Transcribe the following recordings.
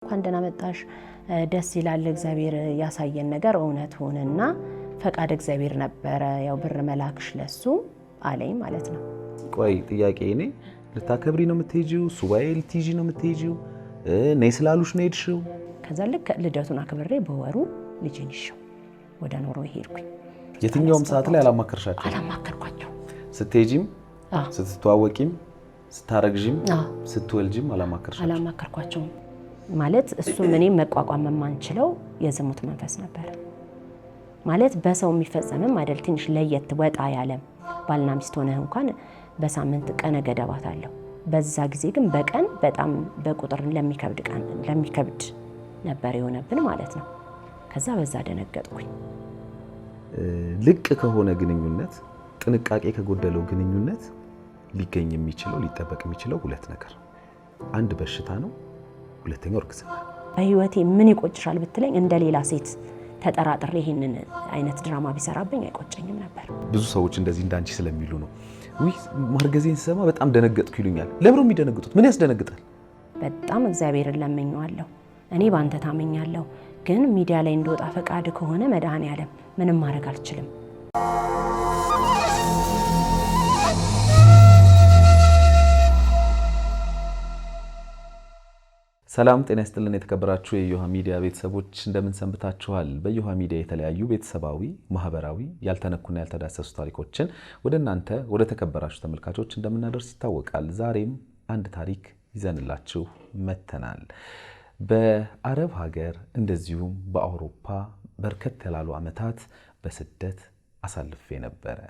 እንኳን ደህና መጣሽ ደስ ይላል እግዚአብሔር ያሳየን ነገር እውነት ሆነና ፈቃድ እግዚአብሔር ነበር ያው ብር መላክሽ ለሱ አለኝ ማለት ነው። ቆይ ጥያቄ እኔ ልታከብሪ ነው የምትሄጂው ሱባኤ ልትይጂ ነው የምትሄጂው ነይ ስላሉሽ ነው ሄድሽው? ከዛ ልክ ልደቱን አክብሬ በወሩ ልጅን ይሽው ወደ ኖርዌይ ሄድኩኝ። የትኛውም ሰዓት ላይ አላማከርሻቸው? አላማከርኳቸው። ስትሄጂም ስትተዋወቂም ስታረግጂም ስትወልጂም አላማከርኳቸው ማለት እሱ ምንም መቋቋም የማንችለው የዝሙት መንፈስ ነበር ማለት በሰው የሚፈጸምም አይደል ትንሽ ለየት ወጣ ያለም ባልና ሚስት ሆነህ እንኳን በሳምንት ቀነ ገደባት አለው። በዛ ጊዜ ግን በቀን በጣም በቁጥር ለሚከብድ ነበር የሆነብን ማለት ነው። ከዛ በዛ ደነገጥኩኝ። ልቅ ከሆነ ግንኙነት ጥንቃቄ ከጎደለው ግንኙነት ሊገኝ የሚችለው ሊጠበቅ የሚችለው ሁለት ነገር አንድ በሽታ ነው ሁለተኛው እርግዝና። በህይወቴ ምን ይቆጭሻል ብትለኝ እንደሌላ ሴት ተጠራጥሬ ይሄንን አይነት ድራማ ቢሰራብኝ አይቆጨኝም ነበር። ብዙ ሰዎች እንደዚህ እንዳንቺ ስለሚሉ ነው ወይ ማርገዜን ሲሰማ በጣም ደነገጥኩ ይሉኛል። ለምን የሚደነግጡት? ምን ያስደነግጣል? በጣም እግዚአብሔርን ለምኜዋለሁ። እኔ ባንተ ታመኛለሁ ግን ሚዲያ ላይ እንደወጣ ፈቃድ ከሆነ መድኃኔዓለም ምንም ማድረግ አልችልም። ሰላም ጤና ይስጥልን የተከበራችሁ የዮሃ ሚዲያ ቤተሰቦች እንደምን ሰንብታችኋል? በዮሃ ሚዲያ የተለያዩ ቤተሰባዊ፣ ማህበራዊ ያልተነኩና ያልተዳሰሱ ታሪኮችን ወደ እናንተ ወደ ተከበራችሁ ተመልካቾች እንደምናደርስ ይታወቃል። ዛሬም አንድ ታሪክ ይዘንላችሁ መተናል። በአረብ ሀገር እንደዚሁም በአውሮፓ በርከት ያሉ ዓመታት በስደት አሳልፌ ነበረ።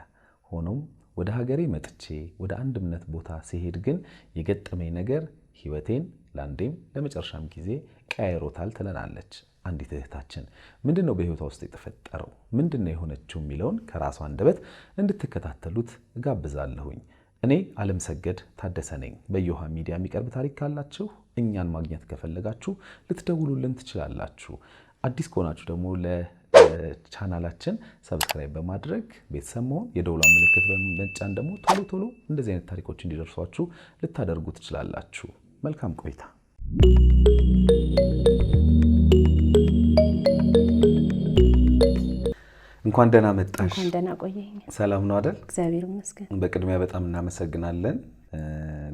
ሆኖም ወደ ሀገሬ መጥቼ ወደ አንድ እምነት ቦታ ሲሄድ ግን የገጠመኝ ነገር ህይወቴን ለአንዴም ለመጨረሻም ጊዜ ቀያይሮታል ትለናለች አንዲት እህታችን። ምንድነው በህይወቷ ውስጥ የተፈጠረው ምንድነው የሆነችው የሚለውን ከራሷ አንደበት እንድትከታተሉት ጋብዛለሁኝ። እኔ አለምሰገድ ታደሰ ነኝ። በዮሃ ሚዲያ የሚቀርብ ታሪክ ካላችሁ እኛን ማግኘት ከፈለጋችሁ ልትደውሉልን ትችላላችሁ። አዲስ ከሆናችሁ ደግሞ ለቻናላችን ሰብስክራይብ በማድረግ ቤተሰብ መሆን የደውሏን ምልክት በመጫን ደግሞ ቶሎ እንደዚህ አይነት ታሪኮች እንዲደርሷችሁ ልታደርጉ ትችላላችሁ። መልካም ቆይታ። እንኳን ደህና መጣሽ። እንኳን ደህና ቆየኝ። ሰላም ነው አይደል? እግዚአብሔር ይመስገን። በቅድሚያ በጣም እናመሰግናለን።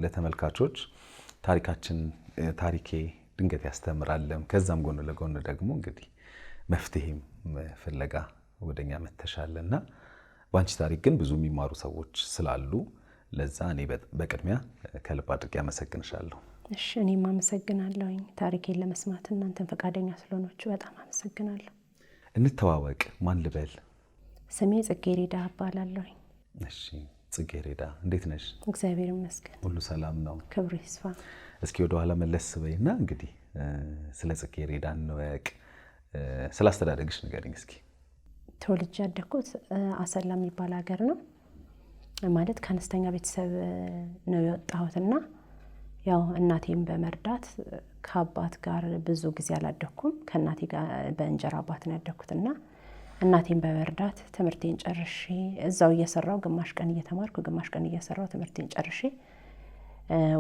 ለተመልካቾች ታሪኬ ድንገት ያስተምራለም ከዛም ጎን ለጎን ደግሞ እንግዲህ መፍትሄም ፍለጋ ወደኛ መተሻለና ባንቺ ታሪክ ግን ብዙ የሚማሩ ሰዎች ስላሉ ለዛ እኔ በቅድሚያ ከልብ አድርጌ አመሰግንሻለሁ። እሺ እኔም አመሰግናለሁኝ ታሪኬን ለመስማት እናንተን ፈቃደኛ ስለሆናችሁ በጣም አመሰግናለሁ። እንተዋወቅ። ማን ልበል? ስሜ ጽጌሬዳ እባላለሁ። እሺ ጽጌሬዳ እንዴት ነሽ? እግዚአብሔር ይመስገን ሁሉ ሰላም ነው? ክብሩ ይስፋ። እስኪ ወደ ኋላ መለስ በይና እንግዲህ ስለ ጽጌሬዳ እንወቅ። ስለ አስተዳደግሽ ንገሪኝ እስኪ። ተወልጄ ያደግኩት አሰላ የሚባል ሀገር ነው። ማለት ከአነስተኛ ቤተሰብ ነው የወጣሁትና ያው እናቴን በመርዳት ከአባት ጋር ብዙ ጊዜ አላደኩም። ከእናቴ ጋር በእንጀራ አባት ነው ያደኩትና እናቴን በመርዳት ትምህርቴን ጨርሼ እዛው እየሰራው ግማሽ ቀን እየተማርኩ ግማሽ ቀን እየሰራው ትምህርቴን ጨርሼ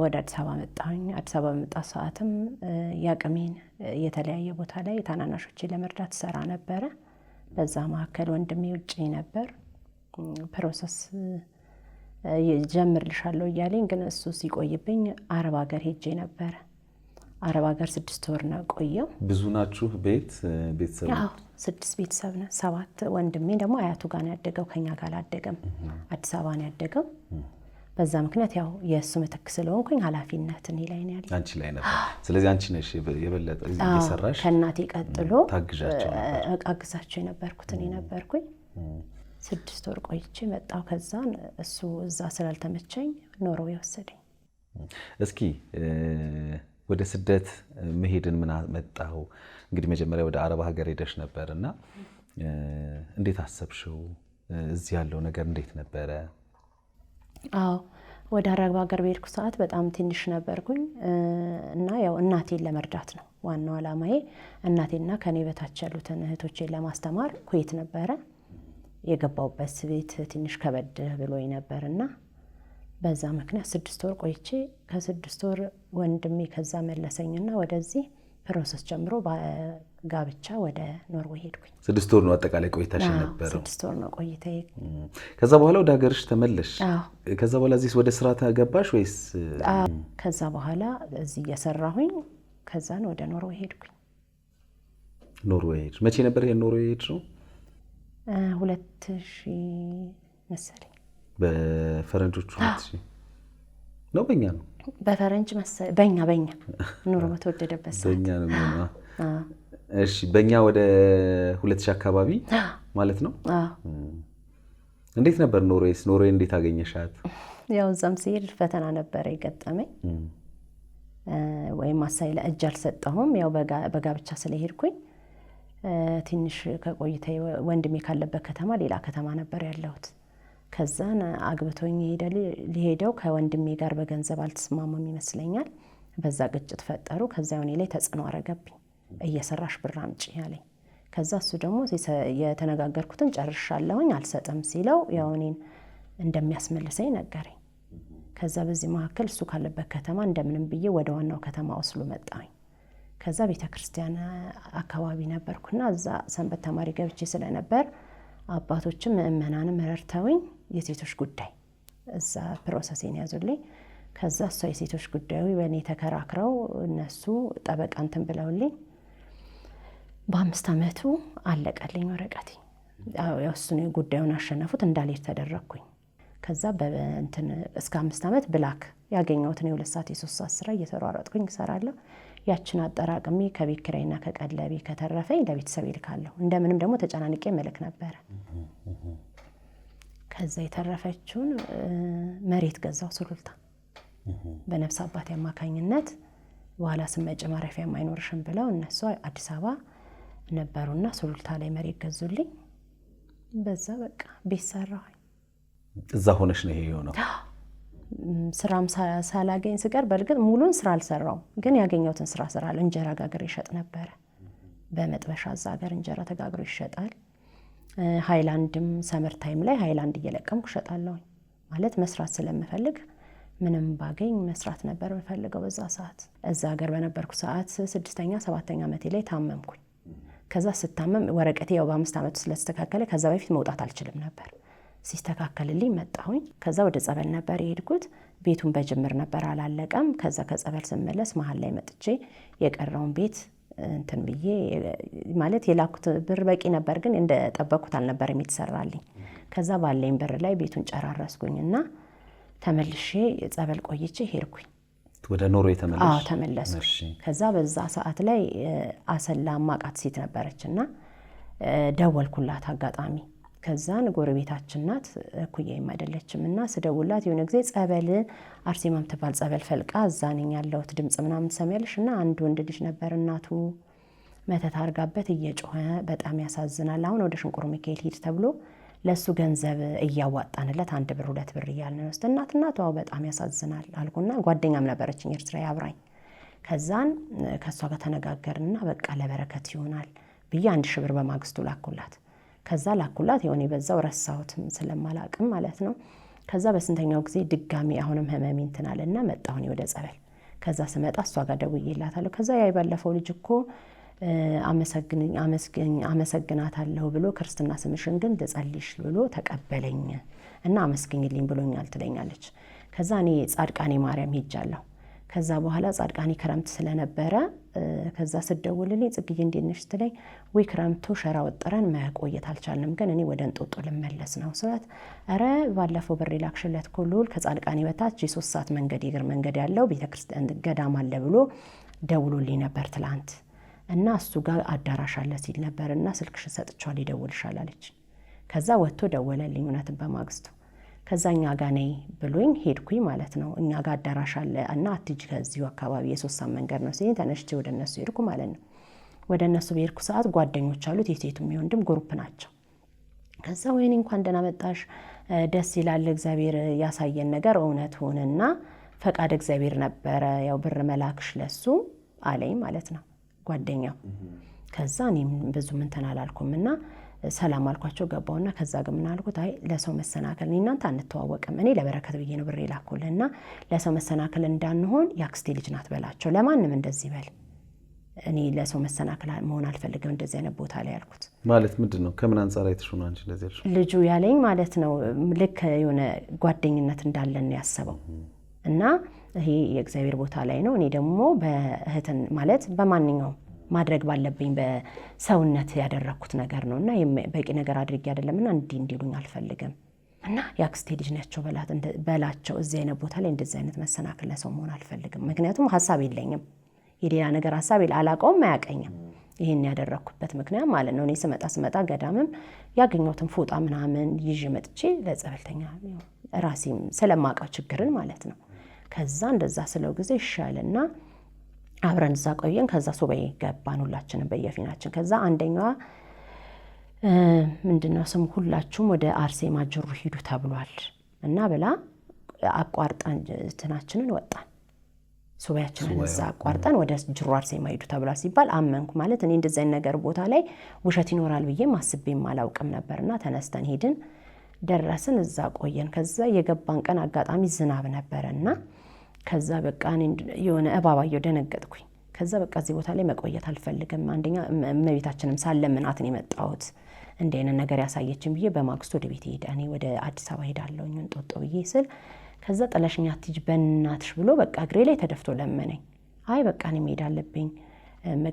ወደ አዲስ አበባ መጣሁኝ። አዲስ አበባ በመጣ ሰዓትም ያቅሜን የተለያየ ቦታ ላይ ታናናሾቼን ለመርዳት ሰራ ነበረ። በዛ መካከል ወንድሜ ውጪ ነበር ፕሮሰስ ጀምርልሻለሁ እያለኝ ግን እሱ ሲቆይብኝ አረብ ሀገር ሄጄ ነበር። አረብ ሀገር 6 ወር ነው ቆየው። ብዙ ናችሁ ቤተሰብ? አዎ 6 ቤተሰብ ነው። 7 ወንድሜ ደግሞ አያቱ ጋር ነው ያደገው ከኛ ጋር አላደገም። አዲስ አበባ ነው ያደገው። በዛ ምክንያት ያው የእሱ ምትክ ስለሆንኩኝ ኃላፊነት እኔ ላይ ነው ያለው። አንቺ ላይ ነበር። ስለዚህ አንቺ ነሽ የበለጠ እየሰራሽ ከእናቴ ቀጥሎ ታግዛቸው የነበርኩት እኔ ነበርኩኝ። 6 ወር ቆይቼ መጣሁ። ከዛ እሱ እዛ ስላልተመቸኝ ኖርዌይ ወሰደኝ። እስኪ ወደ ስደት መሄድን ምን መጣው? እንግዲህ መጀመሪያ ወደ አረብ ሀገር ሄደሽ ነበርና እንዴት አሰብሽው? እዚህ ያለው ነገር እንዴት ነበረ? አዎ ወደ አረብ ሀገር በሄድኩ ሰዓት በጣም ትንሽ ነበርኩኝ እና ያው እናቴን ለመርዳት ነው ዋናው ዓላማዬ። እናቴና ከኔ በታች ያሉትን እህቶቼን ለማስተማር ኩዌት ነበረ የገባውበት ቤት ትንሽ ከበድ ብሎኝ ነበርና በዛ ምክንያት 6 ወር ቆይቼ ከ6 ወር ወንድሜ ከዛ መለሰኝና ወደዚህ ፕሮሰስ ጀምሮ በጋብቻ ወደ ኖርዌይ ሄድኩኝ። 6 ወር ነው አጠቃላይ ቆይታሽ የነበረው? 6 ወር ነው ቆይታዬ። ከዛ በኋላ ወደ ሀገርሽ ተመለሽ? ከዛ በኋላ እዚህ ወደ ስራ ተገባሽ ወይስ? ከዛ በኋላ እዚህ እየሰራሁኝ ከዛን ወደ ኖርዌይ ሄድኩኝ። ኖርዌይ ሄድሽ? መቼ ነበር ይሄን ኖርዌይ ሄድሽው? 2000 መሰለኝ። በፈረንጆቹ 2000 ነው? በእኛ ነው? በፈረንጅ መሰለኝ። በእኛ ኑሮ በተወደደበት ሰዓት በእኛ ነው የሚሆነው። እሺ፣ በእኛ ወደ 2000 አካባቢ ማለት ነው። እንዴት ነበር ኖርዌይስ? ኖርዌይ እንዴት አገኘሻት? ያው እዛም ሲሄድ ፈተና ነበረ የገጠመኝ። ወይም አሳይለ እጅ አልሰጠሁም። ያው በጋብቻ ስለሄድኩኝ ትንሽ ከቆይታ ወንድሜ ካለበት ከተማ ሌላ ከተማ ነበር ያለሁት። ከዛን አግብቶኝ ሊሄደው ከወንድሜ ጋር በገንዘብ አልተስማሙም ይመስለኛል። በዛ ግጭት ፈጠሩ። ከዛ እኔ ላይ ተጽዕኖ አረገብኝ። እየሰራሽ ብር አምጪ ያለኝ። ከዛ እሱ ደግሞ የተነጋገርኩትን ጨርሻለሁኝ አልሰጥም ሲለው ያው እኔን እንደሚያስመልሰኝ ነገረኝ። ከዛ በዚህ መካከል እሱ ካለበት ከተማ እንደምንም ብዬ ወደ ዋናው ከተማ ወስሎ መጣኝ። ከዛ ቤተክርስቲያን አካባቢ ነበርኩና እዛ ሰንበት ተማሪ ገብቼ ስለነበር አባቶችም ምእመናንም ረድተውኝ የሴቶች ጉዳይ እዛ ፕሮሰሴን ያዙልኝ። ከዛ እሷ የሴቶች ጉዳዩ በእኔ ተከራክረው እነሱ ጠበቃ እንትን ብለውልኝ በ5 ዓመቱ አለቀልኝ ወረቀቴ። እሱን ጉዳዩን አሸነፉት፣ እንዳልሄድ ተደረግኩኝ። ከዛ በእንትን እስከ 5 ዓመት ብላክ ያገኘሁትን የ2 ሰዓት የ3 ሰዓት ስራ እየተሯሯጥኩኝ እሰራለሁ። ያችን አጠራቅሜ ከቤት ኪራይና ከቀለቤ ከተረፈኝ ለቤተሰብ ይልካለሁ። እንደምንም ደግሞ ተጨናንቄ መልክ ነበረ። ከዛ የተረፈችውን መሬት ገዛው ሱሉልታ በነፍስ አባቴ አማካኝነት። በኋላ ስመጭ ማረፊያ የማይኖርሽም ብለው እነሱ አዲስ አበባ ነበሩና ሱሉልታ ላይ መሬት ገዙልኝ። በዛ በቃ ቤት ሰራሁኝ። እዛ ሆነሽ ነው ይሄ የሆነው? ስራም ሳላገኝ ስቀር በእርግጥ ሙሉን ስራ አልሰራው፣ ግን ያገኘሁትን ስራ እሰራለሁ። እንጀራ ጋግሬ ይሸጥ ነበረ በመጥበሻ። እዛ ሀገር እንጀራ ተጋግሮ ይሸጣል። ሃይላንድም ሰመር ታይም ላይ ሃይላንድ እየለቀምኩ እሸጣለሁ። ማለት መስራት ስለምፈልግ ምንም ባገኝ መስራት ነበር የምፈልገው በዛ ሰዓት። እዛ ሀገር በነበርኩ ሰዓት 6ኛ 7ኛ ዓመቴ ላይ ታመምኩኝ። ከዛ ስታመም ወረቀቴ ያው በ5 ዓመቱ ስለተስተካከለ ከዛ በፊት መውጣት አልችልም ነበር። ሲስተካከልልኝ መጣሁኝ። ከዛ ወደ ጸበል ነበር የሄድኩት። ቤቱን በጅምር ነበር አላለቀም። ከዛ ከጸበል ስመለስ መሀል ላይ መጥቼ የቀረውን ቤት እንትን ብዬ ማለት የላኩት ብር በቂ ነበር፣ ግን እንደጠበኩት አልነበረም የተሰራልኝ። ከዛ ባለኝ ብር ላይ ቤቱን ጨራረስኩኝና ተመልሼ ጸበል ቆይቼ ሄድኩኝ። ወደ ኖርዌይ ተመለስሽ? አዎ ተመለስኩ። ከዛ በዛ ሰዓት ላይ አሰላ ማቃት ሴት ነበረችና ደወልኩላት አጋጣሚ። ከዛን ጎረቤታችን ናት፣ እኩያዬም አይደለችም እና ስደውላት የሆነ ጊዜ ጸበል አርሴማ ምትባል ጸበል ፈልቃ እዛ ነኝ ያለሁት ድምፅ ምናምን ትሰሚያለሽ እና አንድ ወንድ ልጅ ነበር እናቱ መተት አርጋበት እየጮኸ በጣም ያሳዝናል። አሁን ወደ ሽንቁሩ ሚካኤል ሂድ ተብሎ ለሱ ገንዘብ እያዋጣንለት 1 ብር 2 ብር እያልን ነው። እናቱ በጣም ያሳዝናል አልኩና ጓደኛም ነበረችኝ ኤርትራ አብራኝ። ከዛን ከሷ ጋር ተነጋገርንና በቃ ለበረከት ይሆናል ብዬ 1000 ብር በማግስቱ ላኩላት። ከዛ ላኩላት የሆነ በዛው ረሳሁትም ስለማላቅም ማለት ነው። ከዛ በስንተኛው ጊዜ ድጋሚ አሁንም ህመም እንትን አለና መጣሁ ወደ ጸበል። ከዛ ስመጣ እሷ ጋር ደውዬላታለሁ። ከዛ ያይ ባለፈው ልጅ እኮ አመሰግናታለሁ ብሎ ክርስትና ስምሽን ግን ልጸልይሽ ብሎ ተቀበለኝ እና አመስግኝልኝ ብሎኛል ትለኛለች። ከዛ እኔ ጻድቃኔ ማርያም ሄጃለሁ። ከዛ በኋላ ጻድቃኔ ክረምት ስለነበረ ከዛ ስደውልልኝ ጽግዬ እንዴት ነሽ ስትለኝ ወይ ክረምቱ ሸራ ወጥረን መቆየት አልቻልንም፣ ግን እኔ ወደ እንጦጦ ልመለስ ነው ስላት፣ ኧረ ባለፈው ብር ላክሽለት ኩሉል ከጻድቃኔ በታች የ3 ሰዓት መንገድ የእግር መንገድ ያለው ቤተክርስቲያን ገዳም አለ ብሎ ደውሎልኝ ነበር ትላንት እና እሱ ጋር አዳራሽ አለ ሲል ነበር እና ስልክሽን ሰጥቼዋለሁ ይደውልሻል አለች። ከዛ ወጥቶ ደወለልኝ እውነትን በማግስቱ። ከዛ እኛ ጋር ነይ ብሎኝ ሄድኩኝ ማለት ነው። እኛ ጋር አዳራሽ አለ እና አትሂጂ ከዚሁ አካባቢ የ3 ሰዓት መንገድ ነው ሲል ተነስቼ ወደ እነሱ ሄድኩ ማለት ነው። ወደ እነሱ በሄድኩ ሰዓት ጓደኞች አሉት የሴቱም የወንድም ግሩፕ ናቸው። ከዛ ወይኔ እንኳን ደህና መጣሽ ደስ ይላል እግዚአብሔር ያሳየን ነገር እውነት ሆነና ፈቃድ እግዚአብሔር ነበረ ያው ብር መላክሽ ለሱ አለኝ ማለት ነው ጓደኛው። ከዛ እኔም ብዙ እንትን አላልኩምና ሰላም አልኳቸው ገባውና ከዛ ግን ምን አልኩት፣ አይ ለሰው መሰናከል እኔ እናንተ አንተዋወቅም፣ እኔ ለበረከት ብዬ ነው ብር ላኩልና ለሰው መሰናከል እንዳንሆን ያክስቴ ልጅ ናት በላቸው፣ ለማንም እንደዚህ በል እኔ ለሰው መሰናክል መሆን አልፈልግም እንደዚህ አይነት ቦታ ላይ ያልኩት። ማለት ምንድነው? ከምን አንፃር አይተሽ ነው አንቺ እንደዚህ ያልሽው? ልጁ ያለኝ ማለት ነው ልክ የሆነ ጓደኝነት እንዳለን ያሰበው እና ይሄ የእግዚአብሔር ቦታ ላይ ነው። እኔ ደግሞ በእህትን ማለት በማንኛውም ማድረግ ባለብኝ በሰውነት ያደረኩት ነገር ነውና በቂ ነገር አድርጌ አይደለምና እንዲሉኝ አልፈልግም እና የአክስቴ ልጅ ናቸው በላቸው እዚህ አይነት ቦታ ላይ እንደዚህ አይነት መሰናክል ለሰው መሆን አልፈልግም። ምክንያቱም ሀሳብ የለኝም የሌላ ነገር ሀሳብ አላውቀውም አያውቀኝም። ይሄን ያደረኩበት ምክንያት ማለት ነው እኔ ስመጣ ገዳምም ያገኘሁትን ፎጣ ምናምን ይዤ መጥቼ ለጸበልተኛ ራሴም ስለማውቀው ችግርን ማለት ነው። ከዛ እንደዛ ስለው ጊዜ ይሻልና አብረን እዛ ቆየን። ከዛ ሱባኤ ገባን ሁላችንም በየፊናችን። ከዛ አንደኛዋ ምንድነው ስሙ ሁላችሁም ወደ አርሴማ ጅሩ ሂዱ ተብሏል እና ብላ አቋርጠን እንትናችንን ወጣን። ሱባኤያችንን እዛ አቋርጠን ወደ ጅሩ አርሴማ ሂዱ ተብሏል ሲባል አመንኩ። ማለት እኔ እንደዚህ አይነት ነገር ቦታ ላይ ውሸት ይኖራል ብዬም አስቤም አላውቅም ነበርና ተነስተን ሄድን። ደረስን፣ እዛ ቆየን። ከዛ የገባን ቀን አጋጣሚ ዝናብ ነበረና ከዛ በቃ የሆነ እባባየው ደነገጥኩኝ። ከዛ በቃ እዚህ ቦታ ላይ መቆየት አልፈልግም። አንደኛ እመቤታችንም ሳለምናት ነው የመጣሁት እንዲህ አይነት ነገር ያሳየችን ብዬ በማግስቱ ወደ ቤት ሄደ። እኔ ወደ አዲስ አበባ ሄዳለሁኝ እንጦጦ ብዬ ስል ከዛ ጥለሽኝ አትሂጂ በእናትሽ ብሎ በቃ እግሬ ላይ ተደፍቶ ለመነኝ። አይ በቃ እኔ መሄድ አለብኝ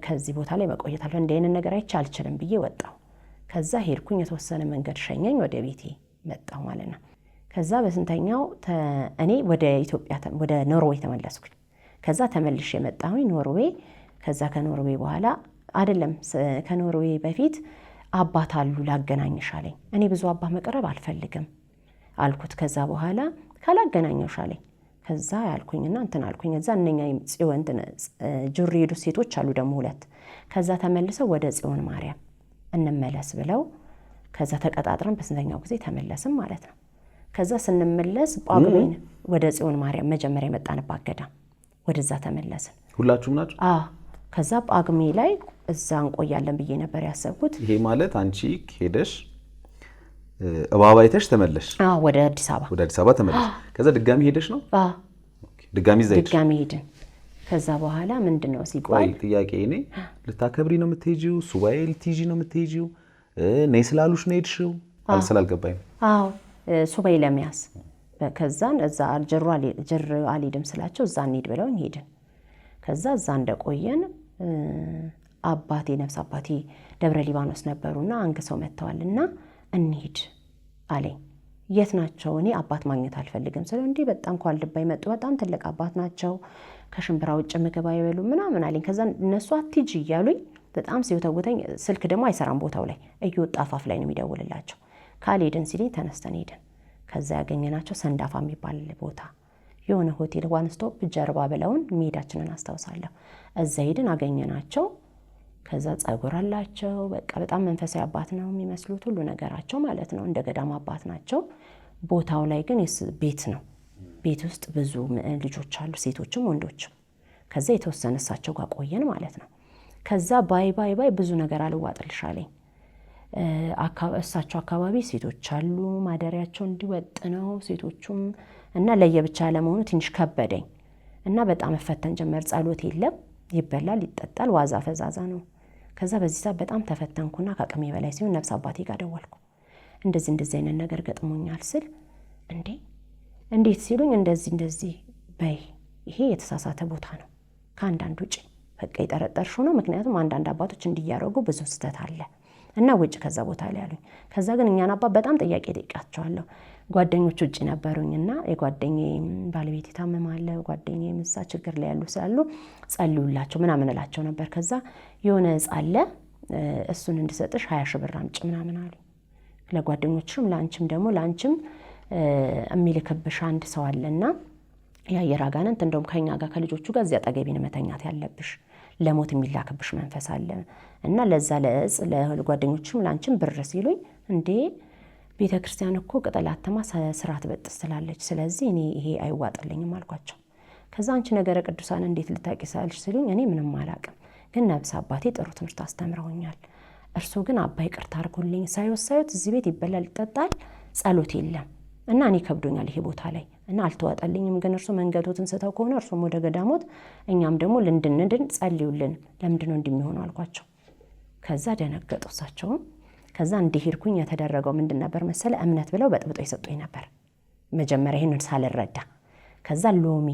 ከዚህ ቦታ ላይ መቆየት አልፈልግም እንዲህ አይነት ነገር አይቼ አልችልም ብዬ ወጣሁ። ከዛ ሄድኩኝ፣ የተወሰነ መንገድ ሸኘኝ፣ ወደ ቤቴ መጣሁ ማለት ነው። ከዛ በስንተኛው እኔ ወደ ኢትዮጵያ ወደ ኖርዌይ ተመለስኩኝ። ከዛ ተመልሼ የመጣሁኝ ኖርዌይ። ከዛ ከኖርዌይ በኋላ አይደለም ከኖርዌይ በፊት አባት አሉ ላገናኝሽ አለኝ። እኔ ብዙ አባት መቅረብ አልፈልግም አልኩት። ከዛ በኋላ ካላገናኘሽ አለኝ። ከዛ ያልኩኝና እንትን አልኩኝ። እዛ እነኛ ጽዮን ጅሩ ሄዱ ሴቶች አሉ ደግሞ 2። ከዛ ተመልሰው ወደ ጽዮን ማርያም እንመለስ ብለው ከዛ ተቀጣጥረን በስንተኛው ጊዜ ተመለስም ማለት ነው። ከዛ ስንመለስ ጳጉሜን ወደ ጽዮን ማርያም መጀመሪያ የመጣንባት ገዳም ወደዛ ተመለስን። ሁላችሁም ናችሁ? ከዛ ጳጉሜ ላይ እዛ እንቆያለን ብዬ ነበር ያሰብኩት። ይሄ ማለት አንቺ ሄደሽ እባብ አይተሽ ተመለሽ? ወደ አዲስ አበባ ተመለሽ። ከዛ ድጋሚ ሄደሽ ነው? ድጋሚ ሄድን። ከዛ በኋላ ምንድነው ሲቆይ ጥያቄ እኔ ልታከብሪ ነው የምትሄጂው? ሱባኤ ልትይዢ ነው የምትሄጂው? ነይ ስላሉሽ ነው ሄድሽው? ስላልገባኝ ነው። ሱባኤ ለመያዝ ከዛን እዛ ጅሩ አልሄድም ስላቸው እዛ እንሂድ ብለውኝ ሄድን። ከዛ እዛ እንደቆየን አባቴ ነፍስ አባቴ ደብረ ሊባኖስ ነበሩና አንግሰው መጥተዋልና እንሂድ አለኝ። የት ናቸው? እኔ አባት ማግኘት አልፈልግም ስለው እንዲህ በጣም ከዋልድባ ይመጡ በጣም ትልቅ አባት ናቸው፣ ከሽምብራ ውጭ ምግብ አይበሉ ምናምን አለኝ። ከዛ እነሱ አትሂጂ እያሉኝ በጣም ሲወተውተኝ፣ ስልክ ደግሞ አይሰራም ቦታው ላይ እየወጣ አፋፍ ላይ ነው የሚደውልላቸው። ካልሄድን ሲለኝ ተነስተን ሄድን። ከዛ ያገኘናቸው ሰንዳፋ የሚባል ቦታ የሆነ ሆቴል ዋን ስቶፕ ጀርባ ብለውን መሄዳችንን አስታውሳለሁ። እዛ ሄድን አገኘናቸው። ከዛ ጸጉር አላቸው፣ በቃ በጣም መንፈሳዊ አባት ነው የሚመስሉት ሁሉ ነገራቸው ማለት ነው። እንደ ገዳም አባት ናቸው። ቦታው ላይ ግን ቤት ነው። ቤት ውስጥ ብዙ ልጆች አሉ፣ ሴቶችም ወንዶችም። ከዛ የተወሰነ እሳቸው ጋር ቆየን ማለት ነው። ከዛ ባይ ብዙ ነገር አልዋጥልሽ አለኝ። እሳቸው አካባቢ ሴቶች አሉ፣ ማደሪያቸው እንዲወጥ ነው ሴቶቹም እና ለየብቻ ለመሆኑ ትንሽ ከበደኝ እና በጣም እፈተን ጀመር። ጸሎት የለም፣ ይበላል ይጠጣል፣ ዋዛ ፈዛዛ ነው። ከዛ በዚህ ሰዓት በጣም ተፈተንኩና ከአቅሜ በላይ ሲሆን ነፍስ አባቴ ጋር ደወልኩ። እንደዚህ አይነት ነገር ገጥሞኛል ስል እንዴት ሲሉኝ እንደዚህ በይ ይሄ የተሳሳተ ቦታ ነው፣ ከአንዳንድ ውጭ በቃ የጠረጠርሽው ነው። ምክንያቱም አንዳንድ አባቶች እንዲያረጉ ብዙ ስህተት አለ እና ውጭ ከዛ ቦታ ላይ ያሉኝ። ከዛ ግን እኛን አባት በጣም ጥያቄ ጠይቃቸዋለሁ። ጓደኞች ውጭ ነበሩኝና የጓደኛዬ ባለቤት ታመማለ፣ ጓደኛዬ ምሳ ችግር ላይ ያሉ ስላሉ ጸልዩላቸው ምናምን እላቸው ነበር። ከዛ የሆነ ጻለ እሱን እንድሰጥሽ 20 ሺህ ብር አምጪ ምናምን አሉ። ለጓደኞችም ለአንቺም የሚልክብሽ አንድ ሰው አለና የአየር አጋንንት እንደውም ከኛ ጋር ከልጆቹ ጋር እዚያ አጠገቤን መተኛት ያለብሽ ለሞት የሚላክብሽ መንፈስ አለ እና ለዛ ለእጽ ለጓደኞችም ለአንቺም ብር ሲሉኝ እንዴ ቤተ ክርስቲያን እኮ ቅጠል አተማ ስርዓት በጥስ ትላለች፣ ስለዚህ እኔ ይሄ አይዋጥልኝም አልኳቸው። ከዛ አንቺ ነገረ ቅዱሳን እንዴት ልታቂ ሳልሽ ሲሉኝ እኔ ምንም አላቅም፣ ግን ነብስ አባቴ ጥሩ ትምህርት አስተምረውኛል። እርሱ ግን አባ ይቅርታ አድርጎልኝ ሳይወት እዚህ ቤት ይበላል ይጠጣል፣ ጸሎት የለም እና እኔ ከብዶኛል ይሄ ቦታ ላይ እና አልተዋጠልኝም። ግን እርሱ መንገዶትን ስተው ከሆነ እርሱም ወደ ገዳሞት እኛም ደግሞ ልንድንድን ጸልዩልን፣ ለምንድነው እንደሚሆነው አልኳቸው። ከዛ ደነገጡ እሳቸውም። ከዛ እንዲሄድኩኝ የተደረገው ምንድን ነበር መሰለ? እምነት ብለው በጥብጦ ይሰጡኝ ነበር መጀመሪያ ይሄንን ሳልረዳ። ከዛ ሎሚ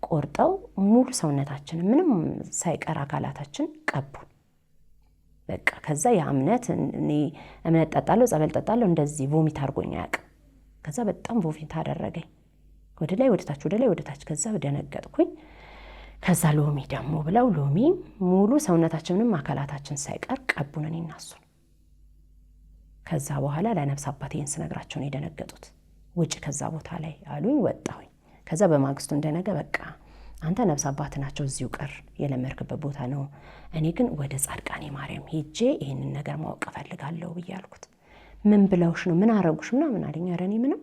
ቆርጠው ሙሉ ሰውነታችን ምንም ሳይቀር አካላታችን ቀቡን። በቃ ከዛ ያ እምነት ጠጣለሁ፣ ጸበል ጠጣለሁ፣ እንደዚህ ቮሚት አድርጎኝ አያውቅም። ከዛ በጣም ቮሚት አደረገኝ፣ ወደ ላይ ወደ ታች፣ ወደ ላይ ወደ ታች። ከዛ ደነገጥኩኝ። ከዛ ሎሚ ደግሞ ብለው ሎሚ ሙሉ ሰውነታችንንም አካላታችን ሳይቀር ቀቡን እኔና እሱን። ከዛ በኋላ ለነፍስ አባቴን ስነግራቸው ነው የደነገጡት። ውጭ ከዛ ቦታ ላይ አሉኝ። ወጣሁኝ። ከዛ በማግስቱ እንደነገ በቃ አንተ ነፍስ አባት ናቸው፣ እዚሁ ቀር፣ የለመድክበት ቦታ ነው። እኔ ግን ወደ ጻድቃኔ ማርያም ሄጄ ይህንን ነገር ማወቅ እፈልጋለሁ ብዬ አልኩት። ምን ብለውሽ ነው? ምን አረጉሽ? ምናምን አለኝ። ኧረ እኔ ምንም።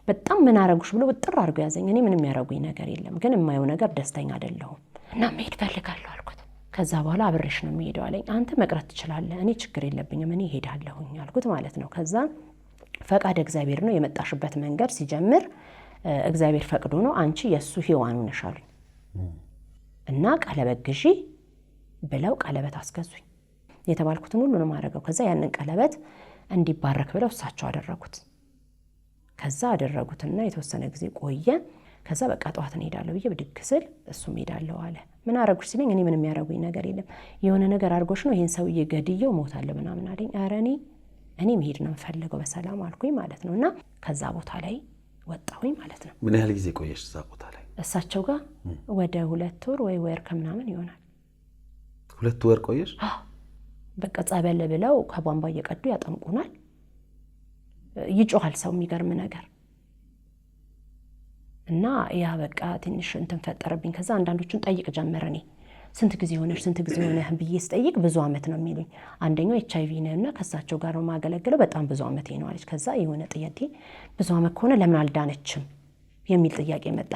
በጣም ምን አረጉሽ ብሎ ውጥር አድርጎ ያዘኝ። እኔ ምንም ያረጉኝ ነገር የለም፣ ግን የማየው ነገር ደስተኛ አይደለሁም እና መሄድ እፈልጋለሁ አልኩት። ከዛ በኋላ አብሬሽ ነው የሚሄደው አለኝ። አንተ መቅረት ትችላለህ፣ እኔ ችግር የለብኝም፣ እኔ እሄዳለሁኝ አልኩት ማለት ነው። ከዛ ፈቃድ እግዚአብሔር ነው፣ የመጣሽበት መንገድ ሲጀምር እግዚአብሔር ፈቅዶ ነው፣ አንቺ የእሱ ሔዋኑ ነሽ አሉኝ እና ቀለበት ግዢ ብለው ቀለበት አስገዙኝ። የተባልኩትን ሁሉ ነው ማድረገው። ከዛ ያንን ቀለበት እንዲባረክ ብለው እሳቸው አደረጉት። ከዛ አደረጉትና የተወሰነ ጊዜ ቆየ። ከዛ በቃ ጠዋት እንሄዳለሁ ብዬ ብድግ ስል እሱም ሄዳለሁ አለ። ምን አረጉሽ ሲለኝ እኔ ምንም ያረጉኝ ነገር የለም፣ የሆነ ነገር አድርጎሽ ነው ይሄን ሰውዬ ገድየው ሞታለሁ ምናምን አለኝ። ኧረ እኔ መሄድ ነው የምፈልገው በሰላም አልኩኝ ማለት ነው። እና ከዛ ቦታ ላይ ወጣሁኝ ማለት ነው። ምን ያህል ጊዜ ቆየሽ እዛ ቦታ ላይ? እሳቸው ጋር ወደ 2 ወር ወይ ወር ከምናምን ይሆናል። 2 ወር ቆየሽ? በቃ ጸበል ብለው ከቧንቧ እየቀዱ ያጠምቁናል። ይጮሃል ሰው፣ የሚገርም ነገር እና ያ በቃ ትንሽ እንትን ፈጠረብኝ። ከዛ አንዳንዶቹን ጠይቅ ጀመረ። እኔ ስንት ጊዜ ሆነሽ ስንት ጊዜ ሆነህ ብዬ ስጠይቅ ብዙ ዓመት ነው የሚሉኝ። አንደኛው HIV ነውና ከሳቸው ጋር ነው የማገለግለው፣ በጣም ብዙ ዓመቴ ነው አለች። ከዛ የሆነ ጥያቄ ብዙ ዓመት ከሆነ ለምን አልዳነችም የሚል ጥያቄ መጣ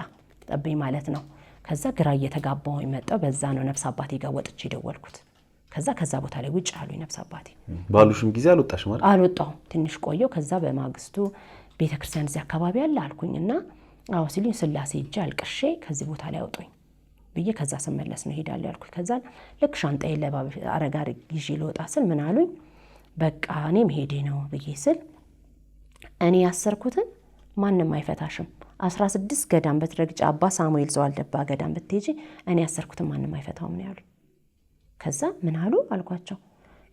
ጠብኝ ማለት ነው። ከዛ ግራ እየተጋባሁ መጣሁ። በዛ ነው ነፍስ አባቴ ጋር ወጥቼ ደወልኩት። ከዛ ቦታ ላይ ውጭ አሉኝ ነፍስ አባቴ። ባሉሽም ጊዜ አልወጣሽ ማለት? አልወጣሁም፣ ትንሽ ቆየሁ። ከዛ በማግስቱ ቤተክርስቲያን እዚህ አካባቢ አለ አልኩኝና አዎ ሲሉኝ ስላሴ ሄጄ አልቅሼ ከዚህ ቦታ ላይ አውጡኝ ብዬ ከዛ ስመለስ ነው ሄዳለሁ ያልኩኝ። ከዛ ልክ ሻንጣዬ አረጋር ይዤ ልወጣ ስል ምን አሉኝ፣ በቃ እኔ መሄዴ ነው ብዬ ስል እኔ ያሰርኩትን ማንም አይፈታሽም፣ 16 ገዳም በትረግጭ አባ ሳሙኤል ዘዋልደባ ገዳም ብትሄጂ እኔ ያሰርኩትን ማንም አይፈታውም ነው ያሉኝ። ከዛ ምን አሉ አልኳቸው።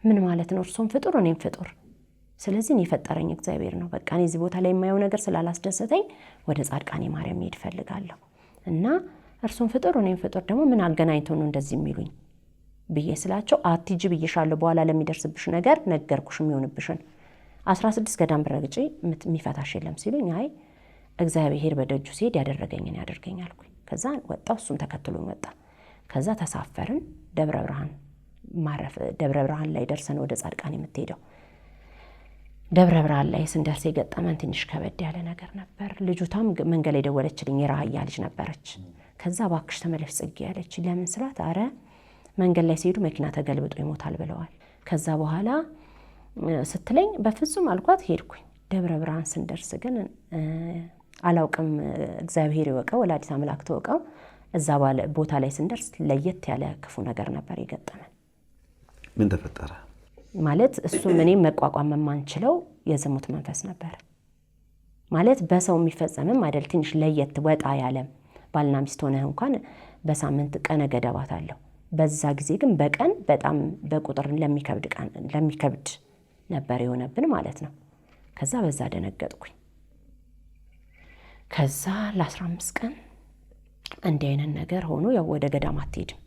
ምን ማለት ነው? እርሱም ፍጡር እኔም ፍጡር፣ ስለዚህ እኔ የፈጠረኝ እግዚአብሔር ነው። በቃ እኔ እዚህ ቦታ ላይ የማየው ነገር ስላላስደሰተኝ ወደ ጻድቃኔ ማርያም መሄድ እፈልጋለሁ እና እርሱም ፍጡር እኔም ፍጡር ደግሞ ምን አገናኝቶ ነው እንደዚህ የሚሉኝ ብዬ ስላቸው፣ አትሂጂ ብዬሻለሁ፣ በኋላ ለሚደርስብሽ ነገር ነገርኩሽ፣ የሚሆንብሽን 16 ገዳም ብረግጪ የሚፈታሽ የለም ሲሉኝ፣ አይ እግዚአብሔር በደጁ ሲሄድ ያደረገኝን ያደርገኝ አልኩኝ። ከዛ ወጣሁ፣ እሱም ተከትሎኝ ወጣ። ከዛ ተሳፈርን። ደብረ ብርሃን ላይ ደርሰን ወደ ጻድቃኔ የምትሄደው ደብረ ብርሃን ላይ ስንደርስ የገጠመን ትንሽ ከበድ ያለ ነገር ነበር። ልጁታም መንገድ ላይ ደወለችልኝ፣ የራህያ ልጅ ነበረች። ከዛ እባክሽ ተመለሽ ጽጌ ያለች። ለምን ስላት፣ አረ መንገድ ላይ ሲሄዱ መኪና ተገልብጦ ይሞታል ብለዋል። ከዛ በኋላ ስትለኝ በፍጹም አልኳት፣ ሄድኩኝ። ደብረ ብርሃን ስንደርስ ግን አላውቅም፣ እግዚአብሔር ይወቀው፣ ወላዲተ አምላክ ተወቀው፣ እዛ ቦታ ላይ ስንደርስ ለየት ያለ ክፉ ነገር ነበር የገጠመን። ምን ተፈጠረ? ማለት እሱም እኔም መቋቋም የማንችለው የዝሙት መንፈስ ነበር። ማለት በሰው የሚፈጸምም አይደል፣ ትንሽ ለየት ወጣ ያለም። ባልና ሚስት ሆነህ እንኳን በሳምንት ቀነ ገደባት አለው። በዛ ጊዜ ግን በቀን በጣም በቁጥር ለሚከብድ ነበር የሆነብን ማለት ነው። ከዛ በዛ ደነገጥኩኝ። ከዛ ለ15 ቀን እንዲህ አይነት ነገር ሆኖ ያው ወደ ገዳም አትሄድም፣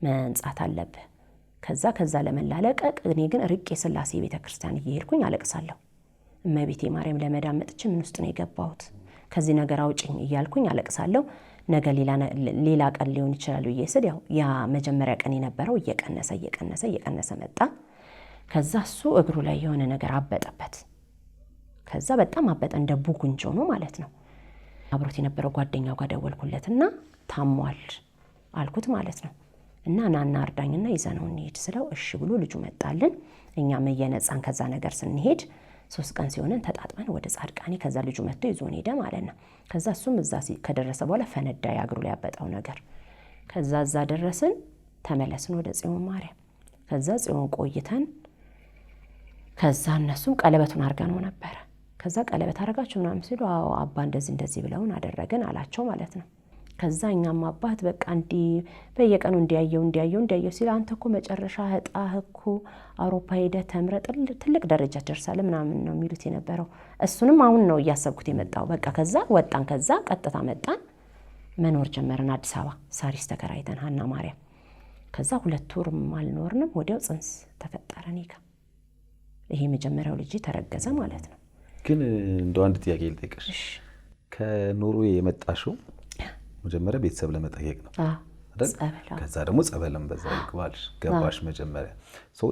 መንጻት አለብህ። ከዛ ለመላለቀቅ እኔ ግን ርቄ ስላሴ ቤተክርስቲያን እየሄድኩኝ አለቅሳለሁ። እመቤቴ ማርያም ለመዳን መጥቼ ምን ውስጥ ነው የገባሁት? ከዚህ ነገር አውጭኝ እያልኩኝ አለቅሳለሁ። ነገ ሌላ ቀን ሊሆን ይችላል ብዬ ስል ያው ያ መጀመሪያ ቀን የነበረው እየቀነሰ መጣ። ከዛ እሱ እግሩ ላይ የሆነ ነገር አበጠበት። ከዛ በጣም አበጠ፣ እንደ ቡጉንጆ ነው ማለት ነው። አብሮት የነበረው ጓደኛው ጋር ደወልኩለትና ታሟል አልኩት ማለት ነው። እና ናና እርዳኝና ይዘነው እንሄድ ስለው እሺ ብሎ ልጁ መጣልን። እኛም እየነጻን ከዛ ነገር ስንሄድ 3 ቀን ሲሆነን ተጣጥበን ወደ ጻድቃኔ ከዛ ልጁ መጥቶ ይዞን ሄደ ማለት ነው። ከዛ እሱም እዛ ከደረሰ በኋላ ፈነዳ ያግሩ ላይ ያበጣው ነገር። ከዛ እዛ ደረስን፣ ተመለስን ወደ ጽዮን ማርያም። ከዛ ጽዮን ቆይተን ከዛ እነሱም ቀለበቱን አድርገን ነበረ። ከዛ ቀለበት አደረጋችሁ ምናምን ሲሉ አዎ አባ እንደዚህ ብለውን አደረግን አላቸው ማለት ነው። ከዛ እኛም አባት በቃ እንዲ በየቀኑ እንዲያየው ሲል አንተ እኮ መጨረሻ እጣህ እኮ አውሮፓ ሄደህ ተምረህ ትልቅ ደረጃ ትደርሳለህ ምናምን ነው የሚሉት የነበረው። እሱንም አሁን ነው እያሰብኩት የመጣው። በቃ ከዛ ወጣን። ከዛ ቀጥታ መጣን፣ መኖር ጀመርን አዲስ አበባ ሳሪስ ተከራይተን ሀና ማርያም። ከዛ 2 ወር አልኖርንም፣ ወዲያው ጽንስ ተፈጠረ እኔ ጋ። ይሄ መጀመሪያው ልጅ ተረገዘ ማለት ነው። ግን እንደው አንድ ጥያቄ ልጠይቅሽ። ከኖርዌይ የመጣሽው መጀመሪያ ቤተሰብ ለመጠየቅ ነው አይደል? ከዛ ደግሞ ጸበለም በዛ ይግባልሽ ገባሽ። መጀመሪያ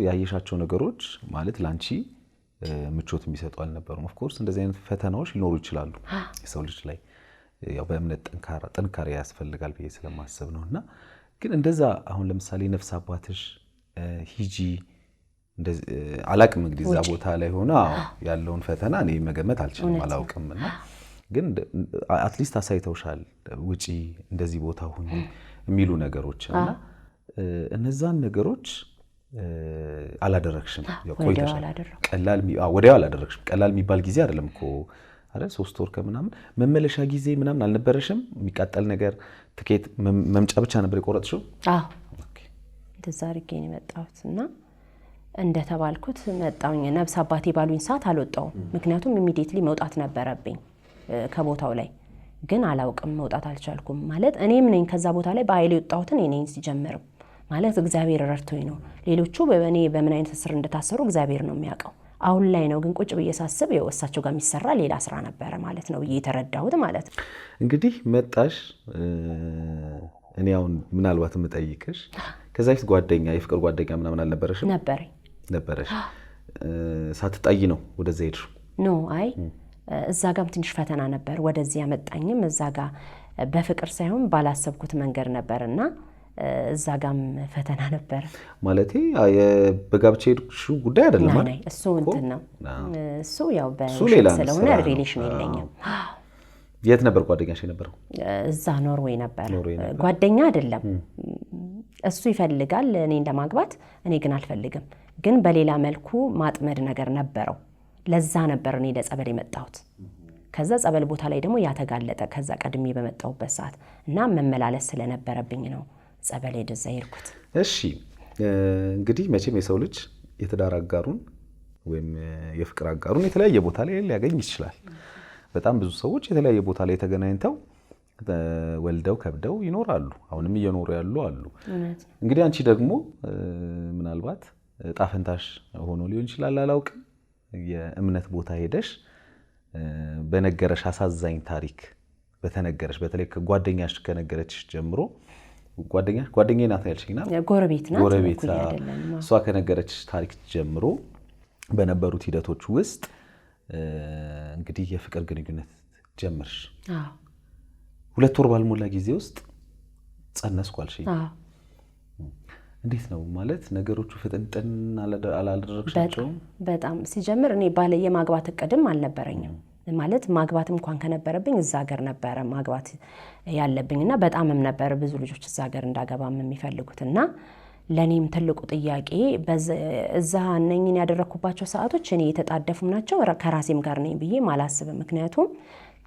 ያየሻቸው ነገሮች ማለት ላንቺ ምቾት የሚሰጡ አልነበሩም። ኦፍ ኮርስ እንደዚህ አይነት ፈተናዎች ሊኖሩ ይችላሉ የሰው ልጅ ላይ፣ ያው በእምነት ጥንካሬ ያስፈልጋል ብዬ ስለማስብ ነውና። ግን እንደዛ አሁን ለምሳሌ ነፍስ አባትሽ ሂጂ እንደዚህ አላቅም እንግዲህ እዛ ቦታ ላይ ሆነ ያለውን ፈተና እኔ መገመት አልችልም አላውቅምና፣ ግን አትሊስት አሳይተውሻል ውጪ እንደዚህ ቦታ ሁኚ የሚሉ ነገሮች እና እነዛን ነገሮች አላደረግሽም። ወዲያው አላደረግሽም። ቀላል የሚባል ጊዜ አይደለም እኮ አይደል? 3 ወር ከምናምን መመለሻ ጊዜ ምናምን አልነበረሽም? የሚቃጠል ነገር ትኬት መምጫ ብቻ ነበር የቆረጥሽው? አዎ እንደዛ አድርጌ ነው የመጣሁት እና እንደተባልኩት መጣሁኝ። ነፍስ አባቴ ባሉኝ ሰዓት አልወጣሁም፣ ምክንያቱም ኢሚዲየትሊ መውጣት ነበረብኝ ከቦታው ላይ። ግን አላውቅም፣ መውጣት አልቻልኩም። ማለት እኔም ነኝ ከዛ ቦታ ላይ በኃይል የወጣሁትን እኔ ሲጀምርም ማለት እግዚአብሔር ረድቶኝ ነው። ሌሎቹ በእኔ በምን አይነት እስር እንደታሰሩ እግዚአብሔር ነው የሚያውቀው። አሁን ላይ ነው ግን ቁጭ ብዬ ሳስብ እሳቸው ጋር የሚሰራ ሌላ ስራ ነበረ ማለት ነው ብዬ የተረዳሁት ማለት ነው። እንግዲህ መጣሽ። እኔ አሁን ምናልባት የምጠይቅሽ ከዛ ፊት ጓደኛ የፍቅር ጓደኛ ምናምን አልነበረሽም? ነበረሽ። ሳትጣይ ነው ወደዛ ሄድሽ? ኖ አይ እዛ ጋም ትንሽ ፈተና ነበር። ወደዚህ ያመጣኝም እዛ ጋ በፍቅር ሳይሆን ባላሰብኩት መንገድ ነበርና እዛ ጋም ፈተና ነበር። ማለቴ በጋብቻ ሄድሽው ጉዳይ አይደለም ማለት ነው። እሱ እንትን ነው እሱ ያው በሌላ ስለሆነ ሪሌሽን የለኝም። የት ነበር ጓደኛሽ የነበረው? እዛ ኖርዌይ ነበር። ጓደኛ አይደለም እሱ ይፈልጋል እኔን ለማግባት፣ እኔ ግን አልፈልግም። ግን በሌላ መልኩ ማጥመድ ነገር ነበረው። ለዛ ነበር እኔ ለጸበል የመጣሁት። ከዛ ጸበል ቦታ ላይ ደግሞ ያተጋለጠ ከዛ ቀድሜ በመጣሁበት ሰዓት እና መመላለስ ስለነበረብኝ ነው ጸበል ደዛ ይርኩት። እሺ እንግዲህ መቼም የሰው ልጅ የትዳር አጋሩን ወይም የፍቅር አጋሩን የተለያየ ቦታ ላይ ሊያገኝ ይችላል። በጣም ብዙ ሰዎች የተለያየ ቦታ ላይ ተገናኝተው ወልደው ከብደው ይኖራሉ። አሁንም እየኖሩ ያሉ አሉ። እንግዲህ አንቺ ደግሞ ምናልባት ጣፈንታሽ ሆኖ ሊሆን ይችላል አላውቅም፣ የእምነት ቦታ ሄደሽ በነገረሽ አሳዛኝ ታሪክ በተነገረሽ በተለይ ከጓደኛሽ ከነገረችሽ ጀምሮ ጓደኛዬ ናት ያልሽኝና ጎረቤት ናት እሷ ከነገረችሽ ታሪክ ጀምሮ በነበሩት ሂደቶች ውስጥ እንግዲህ የፍቅር ግንኙነት ጀመርሽ። 2 ወር ባልሞላ ጊዜ ውስጥ ጸነስኩ አልሽኝ። እንዴት ነው ማለት ነገሮቹ ፍጥንጥን አላደረግሻቸውም? በጣም ሲጀምር እኔ የማግባት እቅድም አልነበረኝም። ማለት ማግባት እንኳን ከነበረብኝ እዛ ሀገር ነበረ ማግባት ያለብኝና በጣምም ነበር ብዙ ልጆች እዛ ሀገር እንዳገባም የሚፈልጉትና ለኔም ትልቁ ጥያቄ እዛ እነኝን ያደረኩባቸው ሰዓቶች እኔ የተጣደፉም ናቸው ከራሴም ጋር ነኝ ብዬ ማላስብም። ምክንያቱም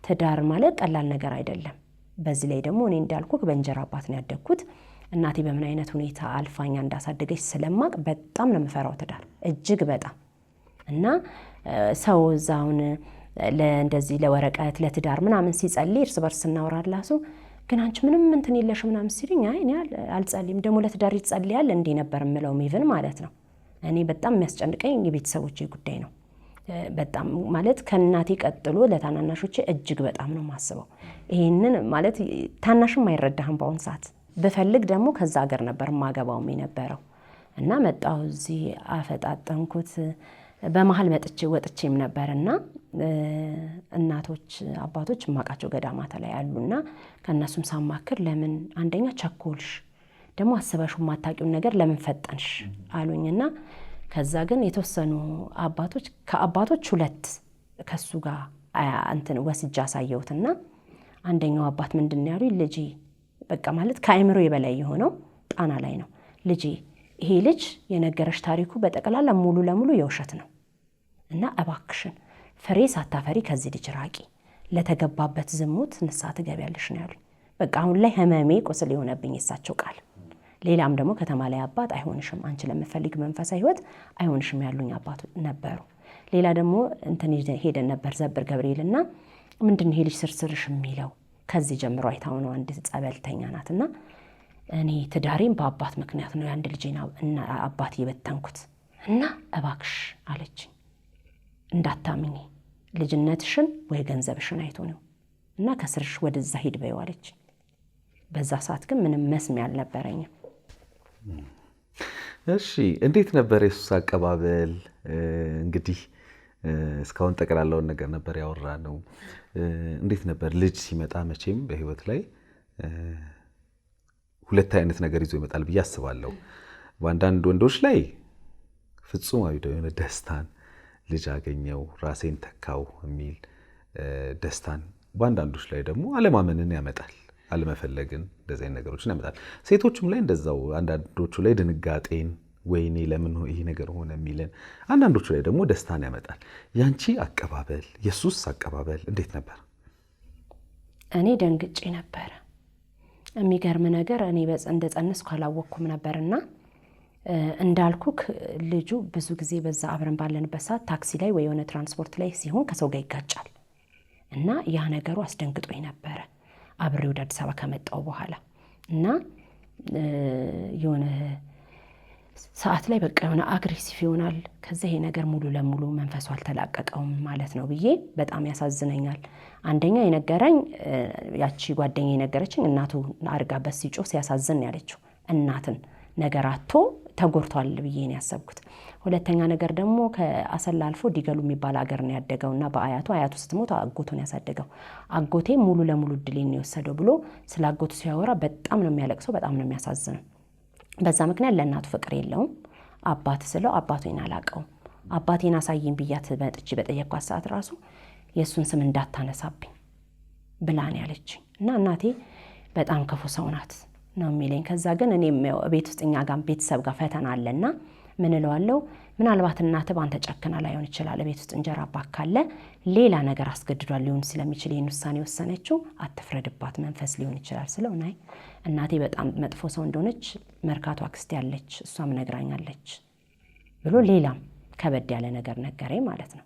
ትዳር ማለት ቀላል ነገር አይደለም። በዚህ ላይ ደግሞ እኔ እንዳልኩ በእንጀራ አባት ነው ያደግኩት። እናቴ በምን አይነት ሁኔታ አልፋኛ እንዳሳደገች ስለማቅ በጣም ነው የምፈራው ትዳር እጅግ በጣም እና ሰው እዛውን ለእንደዚህ ለወረቀት ለትዳር ምናምን ሲጸልይ እርስ በርስ እናወራላሱ ግን አንቺ ምንም እንትን የለሽ ምናምን ሲሉኝ አይ እኔ አልጸልይም ደግሞ ለትዳር ይጸልያል እንዴ ነበር የምለው ኢቭን ማለት ነው። እኔ በጣም የሚያስጨንቀኝ የቤተሰቦቼ ጉዳይ ነው። በጣም ማለት ከእናቴ ቀጥሎ ለታናናሾቼ እጅግ በጣም ነው የማስበው። ይሄንን ማለት ታናሽም አይረዳህም በአሁን ሰዓት በፈልግ ደግሞ ከዛ ሀገር ነበር ማገባውም የነበረው እና መጣሁ እዚህ አፈጣጠንኩት። በመሃል ወጥቼም ነበርና እናቶች አባቶች ማቃቸው ገዳማት ላይ አሉና ከነሱም ሳማክር ለምን አንደኛ ቸኮልሽ ደግሞ አስበሽው ማታቂውን ነገር ለምን ፈጠንሽ አሉኝና ከዛ ግን የተወሰኑ አባቶች ከአባቶች 2 ከሱ ጋር እንትን ወስጃ ሳየውትና አንደኛው አባት ምንድነው ያሉኝ ልጄ በቃ ማለት ከአይምሮ የበላይ የሆነው ጣና ላይ ነው ልጄ ይሄ ልጅ የነገረሽ ታሪኩ በጠቅላላ ሙሉ ለሙሉ የውሸት ነው እና እባክሽን ፍሬ ሳታፈሪ ከዚህ ልጅ ራቂ ለተገባበት ዝሙት ንስሐ ትገቢያለሽ ነው ያሉኝ በቃ አሁን ላይ ህመሜ ቁስል የሆነብኝ የሳቸው ቃል ሌላም ደግሞ ከተማ ላይ አባት አይሆንሽም አንቺ ለምትፈልጊ መንፈሳዊ ህይወት አይሆንሽም ያሉኝ አባት ነበሩ ሌላ ደግሞ እንትን ሄደን ነበር ዘብር ገብርኤልና ምንድነው ይሄ ልጅ ስርስርሽ የሚለው ከዚህ ጀምሮ አይታው ነው አንድ ጸበልተኛ ናትና እኔ ትዳሬን በአባት ምክንያት ነው ያንድ ልጄና እና አባት የበተንኩት እና እባክሽ አለች እንዳታምኚ ልጅነትሽን ወይ ገንዘብሽን አይቶ ነው እና ከስርሽ ወደዛ ሂድ በይው አለች በዛ ሰዓት ግን ምንም መስሚያ አልነበረኝም እሺ እንዴት ነበር የሱስ አቀባበል እንግዲህ እስካሁን ጠቅላላውን ነገር ነበር ያወራነው እንዴት ነበር ልጅ ሲመጣ መቼም በህይወት ላይ 2 አይነት ነገር ይዞ ይመጣል ብዬ አስባለሁ በአንዳንድ ወንዶች ላይ ፍጹማዊ የሆነ ደስታን ልጅ አገኘው ራሴን ተካው የሚል ደስታን በአንዳንዶች ላይ ደግሞ አለማመንን ያመጣል አለመፈለግን እንደዚህ አይነት ነገሮችን ያመጣል ሴቶችም ላይ እንደዛው አንዳንዶቹ ላይ ድንጋጤን ወይኔ ለምን ይሄ ነገር ሆነ የሚልን አንዳንዶቹ ላይ ደግሞ ደስታን ያመጣል ያንቺ አቀባበል የሱስ አቀባበል እንዴት ነበር እኔ ደንግጬ ነበር የሚገርም ነገር እኔ እንደጸነስኩ አላወቅኩም ነበርና እንዳልኩክ ልጁ ብዙ ጊዜ በዛ አብረን ባለንበት ሰዓት ታክሲ ላይ ወይ የሆነ ትራንስፖርት ላይ ሲሆን ከሰው ጋር ይጋጫል እና ያ ነገሩ አስደንግጦኝ ነበር አብሬ ወደ አዲስ አበባ ከመጣው በኋላ እና የሆነ ሰዓት ላይ በቃ የሆነ አግሬሲቭ ይሆናል ከዛ ይሄ ነገር ሙሉ ለሙሉ መንፈሱ አልተላቀቀውም ማለት ነው ብዬ በጣም ያሳዝነኛል አንደኛ የነገረኝ ያቺ ጓደኛ የነገረችኝ እናቱ አርጋበት ሲጮህ ሲያሳዝን ያለችው እናትን ነገራቶ ተጎርቷል ብዬ ነው ያሰብኩት ሁለተኛ ነገር ደግሞ ከአሰላ አልፎ ዲገሉ የሚባል ሀገር ነው ያደገውና በአያቱ ስትሞት አጎቱን ያሳደገው አጎቴ ሙሉ ለሙሉ ድሌን ነው የወሰደው ብሎ ስለ አጎቱ ሲያወራ በጣም ነው የሚያለቅሰው በጣም ነው የሚያሳዝነው በዛ ምክንያት ለእናቱ ፍቅር የለውም አባት ስለው አባቱን አላቀው አባቴን አሳይኝ ብያት በጥቼ በጠየቅኳት ሰዓት ራሱ የሱን ስም እንዳታነሳብኝ ብላን ያለች እና እናቴ በጣም ክፉ ሰው ናት ነው የሚለኝ ከዛ ግን እኔም ቤት ውስጥ እኛ ጋር ቤተሰብ ጋር ፈተና አለና ምን እለዋለሁ ምናልባት እናት ባንተ ጨክና ላይሆን ይችላል ቤት ውስጥ እንጀራ ባካለ ሌላ ነገር አስገድዷል ሊሆን ስለሚችል ይሄን ውሳኔ ወሰነችው አትፍረድባት መንፈስ ሊሆን ይችላል ስለው ናይ እናቴ በጣም መጥፎ ሰው እንደሆነች መርካቶ አክስቴ ያለች እሷም ነግራኛለች ብሎ ሌላም ከበድ ያለ ነገር ነገረኝ ማለት ነው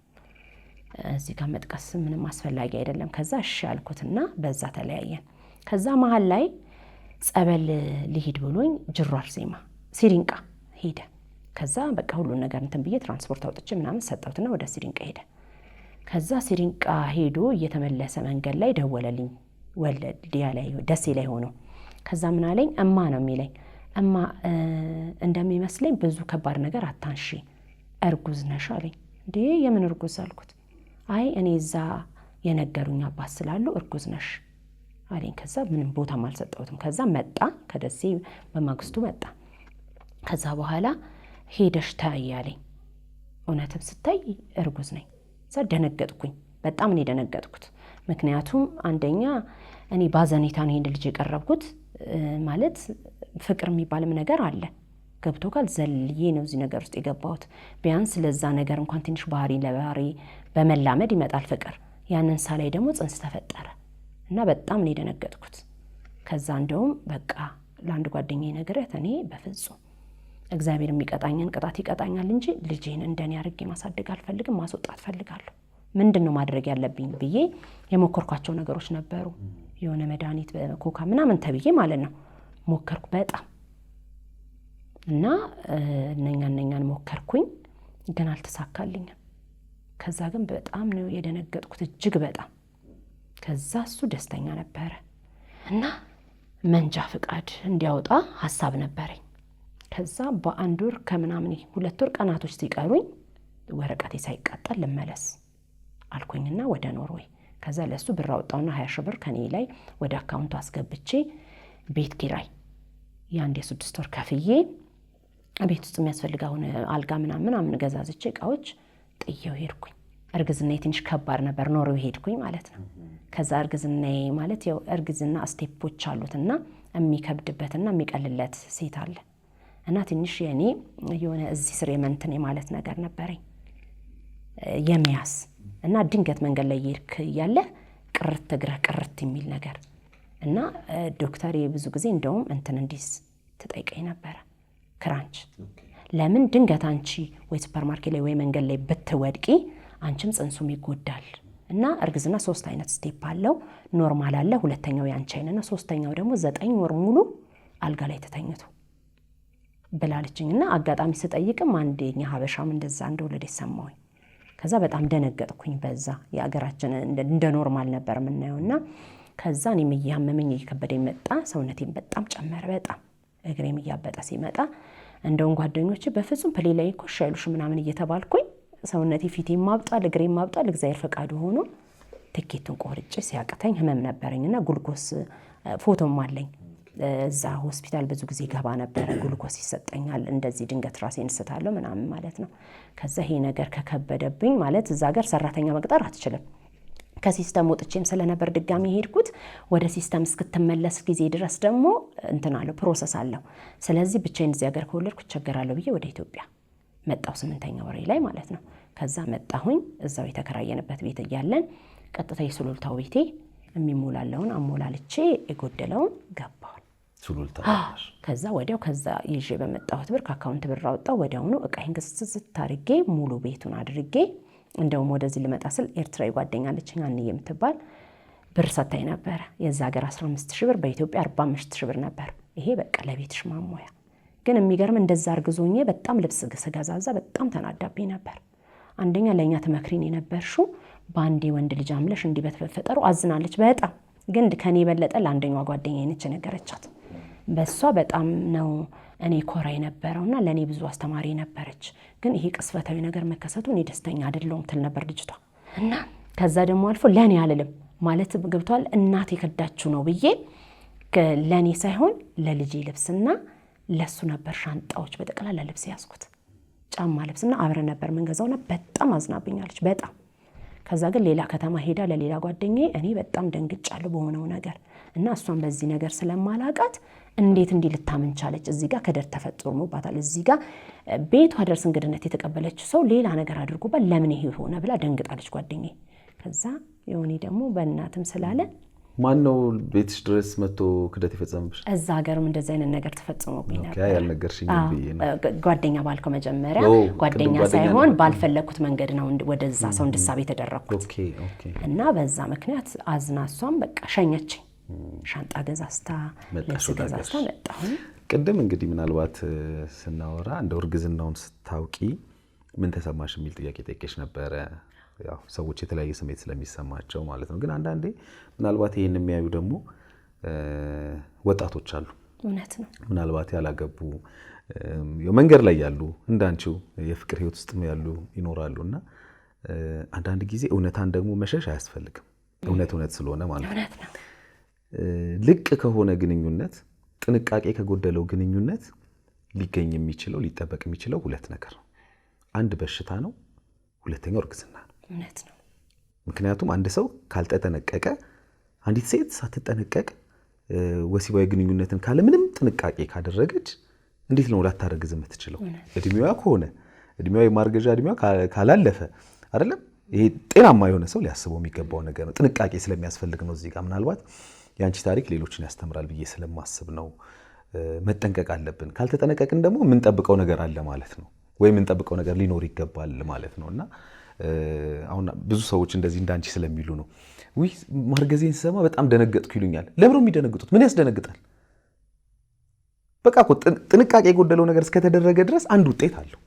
እዚህ ጋር መጥቀስ ምንም አስፈላጊ አይደለም ከዛ እሺ አልኩትና በዛ ተለያየን ከዛ መሃል ላይ ጸበል ሊሄድ ብሎኝ ጅሩ አርሴማ ሲሪንቃ ሄደ ከዛ በቃ ሁሉ ነገር እንትን ብዬ ትራንስፖርት አውጥቼ ምናምን ሰጠውትና ወደ ሲሪንቃ ሄደ ከዛ ሲሪንቃ ሄዶ እየተመለሰ መንገድ ላይ ደወለልኝ ወልዲያ ላይ ደሴ ላይ ሆኖ ከዛ ምን አለኝ እማ ነው የሚለኝ እማ እንደሚመስለኝ ብዙ ከባድ ነገር አታንሺ እርጉዝ ነሽ አለኝ እንዴ የምን እርጉዝ አልኩት አይ እኔ እዛ የነገሩኝ አባት ስላሉ እርጉዝ ነሽ አለኝ ከዛ ምንም ቦታ አልሰጠውትም ከዛ መጣ ከደሴ በማግስቱ መጣ ከዛ በኋላ ሄደሽ ታያለኝ እውነትም ስታይ እርጉዝ ነኝ እዛ ደነገጥኩኝ በጣም ነው ደነገጥኩት ምክንያቱም አንደኛ እኔ ባዘኔታ ነው ይሄን ልጅ የቀረብኩት ማለት ፍቅር የሚባልም ነገር አለ ገብቶካል ዘልዬ ነው እዚህ ነገር ውስጥ የገባሁት ቢያንስ ለዛ ነገር እንኳን ትንሽ ባህሪ ለባህሪ በመላመድ ይመጣል ፍቅር ያንን ሳላይ ደግሞ ጽንስ ተፈጠረ እና በጣም ነው ደነገጥኩት ከዛ እንደውም በቃ ለአንድ ጓደኛዬ ነገረት እኔ በፍጹም እግዚአብሔር የሚቀጣኝን ቅጣት ይቀጣኛል እንጂ ልጄን እንደኔ አድርጌ ማሳደግ አልፈልግም ማስወጣት ፈልጋለሁ ምንድነው ማድረግ ያለብኝ ብዬ የሞከርኳቸው ነገሮች ነበሩ የሆነ መድኃኒት በኮካ ምናምን ተብዬ ማለት ነው ሞከርኩ በጣም እና እነኛን ሞከርኩኝ ግን አልተሳካልኝም ከዛ ግን በጣም ነው የደነገጥኩት እጅግ በጣም ከዛ እሱ ደስተኛ ነበረ እና መንጃ ፍቃድ እንዲያወጣ ሐሳብ ነበረኝ ከዛ በአንድ ወር ከምናምን 2 ወር ቀናቶች ሲቀሩኝ ወረቀቴ ሳይቃጠል ልመለስ አልኩኝና ወደ ኖርዌይ ከዛ ለሱ ብር አወጣውና 20 ሺህ ብር ከኔ ላይ ወደ አካውንቱ አስገብቼ ቤት ኪራይ ያንዴ 6 ወር ከፍዬ ቤት ውስጥ የሚያስፈልገውን አልጋ ምናምን ገዛዝቼ እቃዎች ጥየው ሄድኩኝ። እርግዝና ትንሽ ከባድ ነበር። ኖርዌይ ሄድኩኝ ማለት ነው። ከዛ እርግዝና ማለት ያው እርግዝና ስቴፖች አሉትና የሚከብድበትና የሚቀልለት ሴት አለ እና ትንሽ የኔ የሆነ እዚህ ስር የመንተኔ ማለት ነገር ነበረኝ የሚያስ እና ድንገት መንገድ ላይ ይርክ ያለ ቅርት እግረህ ቅርት የሚል ነገር እና ዶክተር ብዙ ጊዜ እንደውም እንትን እንዲስ ትጠይቀኝ ነበር ክራንች ለምን ድንገት አንቺ ወይ ሱፐርማርኬት ላይ ወይ መንገድ ላይ ብትወድቂ አንቺም ጽንሱም ይጎዳል እና እርግዝና 3 አይነት ስቴፕ አለው። ኖርማል አለ፣ ሁለተኛው ያንቺ አይነና ሶስተኛው ደግሞ 9 ወር ሙሉ አልጋ ላይ ተተኝቶ ብላለችኝና አጋጣሚ ስጠይቅም አንደኛ ሀበሻም እንደዛ እንደወለደ ሰማሁኝ። ከዛ በጣም ደነገጥኩኝ። በዛ የአገራችን እንደ ኖርማል ነበር የምናየውና ከዛ እኔም እያመመኝ እየከበደኝ መጣ። ሰውነቴም በጣም ጨመረ። በጣም እግሬም እያበጠ ሲመጣ እንደውን ጓደኞቼ በፍጹም ፕሌይ ላይ እኮ ሻይሉሽ ምናምን እየተባልኩኝ ሰውነቴ ፊቴም ማብጣል እግሬም ማብጣል እግዚአብሔር ፈቃዱ ሆኖ ትኬቱን ቆርጬ ሲያቅተኝ ህመም ነበረኝና ጉልኮስ ፎቶም አለኝ። እዛ ሆስፒታል ብዙ ጊዜ ገባ ነበር። ጉልኮስ ይሰጠኛል እንደዚህ ድንገት ራሴን ስታለሁ ምናምን ማለት ነው። ከዛ ይሄ ነገር ከከበደብኝ ማለት እዛ ሀገር ሰራተኛ መቅጠር አትችልም። ከሲስተም ወጥቼም ስለነበር ድጋሚ ሄድኩት። ወደ ሲስተም እስክትመለስ ጊዜ ድረስ ደግሞ እንትን አለው ፕሮሰስ አለው። ስለዚህ ብቻዬን እዚህ ሀገር ከወለድኩ እቸገራለሁ ብዬ ወደ ኢትዮጵያ መጣሁ 8ኛ ወሬ ላይ ማለት ነው። ከዛ መጣሁኝ። እዛው የተከራየንበት ቤት እያለን ቀጥታ የሱሉልታው ቤቴ የሚሞላለውን አሞላልቼ የጎደለውን ገባሁ ሱሉልታ። ከዛ ወዲያው ከዛ ይዤ በመጣሁት ብር ከአካውንት ብር አወጣሁ። ወዲያውኑ እቃዬን ግዝት አድርጌ ሙሉ ቤቱን አድርጌ እንደውም ወደዚህ ልመጣ ስል ኤርትራዊ ጓደኛ አለችኝ አንዬ የምትባል ብር ሰታኝ ነበረ። የዛ ሀገር 15000 ብር በኢትዮጵያ 45000 ብር ነበር። ይሄ በቃ ለቤትሽ ማሞያ። ግን የሚገርም እንደዛ አርግዞኝ በጣም ልብስ ስገዛዛ በጣም ተናዳብኝ ነበር። አንደኛ ለኛ ተመክሪን የነበርሽው ባንዴ ወንድ ልጅ አምለሽ እንዲህ በተፈጠሩ አዝናለች በጣም። ግን ከኔ በለጠ ለአንደኛዋ ጓደኛዬ ነች ነገረቻት። በሷ በጣም ነው እኔ ኮራ የነበረውና ለኔ ብዙ አስተማሪ ነበረች። ግን ይሄ ቅስፈታዊ ነገር መከሰቱ እኔ ደስተኛ አይደለሁም ትል ነበር ልጅቷ። እና ከዛ ደግሞ አልፎ ለኔ አልልም ማለት ገብቷል። እናቴ ከዳችሁ ነው ብዬ ለኔ ሳይሆን ለልጄ ልብስና ለሱ ነበር ሻንጣዎች በጠቅላላ ልብስ ያስኩት። ጫማ ልብስና አብረን ነበር መንገዛውና በጣም አዝናብኛለች በጣም። ከዛ ግን ሌላ ከተማ ሄዳ ለሌላ ጓደኛዬ እኔ በጣም ደንግጫለሁ በሆነው ነገር እና እሷን በዚህ ነገር ስለማላቃት እንዴት እንዲህ ልታምን ቻለች? እዚህ ጋር ከደር ተፈጽሞባታል። እዚህ ጋር ቤቷ ድረስ እንግድነት የተቀበለችው ሰው ሌላ ነገር አድርጎባት ለምን ይሄ ሆነ ብላ ደንግጣለች ጓደኛዬ። ከዛ የሆኔ ደግሞ በእናትም ስላለ ማን ነው ቤትሽ ድረስ መጥቶ ክደት የፈጸመብሽ? እዛ ሀገርም እንደዚህ አይነት ነገር ተፈጽሞብኝ ነበር። ያልነገርሽኝ ብዬ ነው። ጓደኛ ባልከው መጀመሪያ ጓደኛ ሳይሆን ባልፈለኩት መንገድ ነው ወደዛ ሰው እንድሳብ የተደረኩት እና በዛ ምክንያት አዝና እሷም በቃ ሸኘችኝ። ሻንጣ ገዛስታ ልብስ ገዛስታ መጣሁ። ቅድም እንግዲህ ምናልባት ስናወራ እንደው እርግዝናውን ስታውቂ ምን ተሰማሽ የሚል ጥያቄ ጠይቄሽ ነበረ። ያው ሰዎች የተለያየ ስሜት ስለሚሰማቸው ማለት ነው። ግን አንዳንዴ ምናልባት ይሄን የሚያዩ ደግሞ ወጣቶች አሉ። እውነት ነው። ምናልባት ያላገቡ መንገድ ላይ ያሉ እንዳንቺው የፍቅር ህይወት ውስጥ ያሉ ይኖራሉና አንዳንድ ጊዜ እውነታን ደግሞ መሸሽ አያስፈልግም። እውነት ስለሆነ ማለት ነው። ልቅ ከሆነ ግንኙነት፣ ጥንቃቄ ከጎደለው ግንኙነት ሊገኝ የሚችለው ሊጠበቅ የሚችለው 2 ነገር ነው። አንድ በሽታ ነው፣ ሁለተኛው እርግዝና ነው። እውነት ነው። ምክንያቱም አንድ ሰው ካልተጠነቀቀ፣ አንዲት ሴት ሳትጠነቀቅ ወሲባዊ ግንኙነትን ካለ ምንም ጥንቃቄ ካደረገች እንዴት ነው ላታረግዝ የምትችለው? እድሜዋ ከሆነ እድሜዋ የማርገዣ እድሜዋ ካላለፈ አይደለም። ይሄ ጤናማ የሆነ ሰው ሊያስበው የሚገባው ነገር ነው። ጥንቃቄ ስለሚያስፈልግ ነው። እዚህ ጋር ምናልባት የአንቺ ታሪክ ሌሎችን ያስተምራል ብዬ ስለማስብ ነው። መጠንቀቅ አለብን። ካልተጠነቀቅን ደግሞ የምንጠብቀው ነገር አለ ማለት ነው፣ ወይም የምንጠብቀው ነገር ሊኖር ይገባል ማለት ነው። እና አሁን ብዙ ሰዎች እንደዚህ እንዳንቺ ስለሚሉ ነው ውይ ማርገዜን ስሰማ በጣም ደነገጥኩ ይሉኛል። ለምን የሚደነግጡት? ምን ያስደነግጣል? በቃ እኮ ጥንቃቄ የጎደለው ነገር እስከተደረገ ድረስ አንድ ውጤት አለው።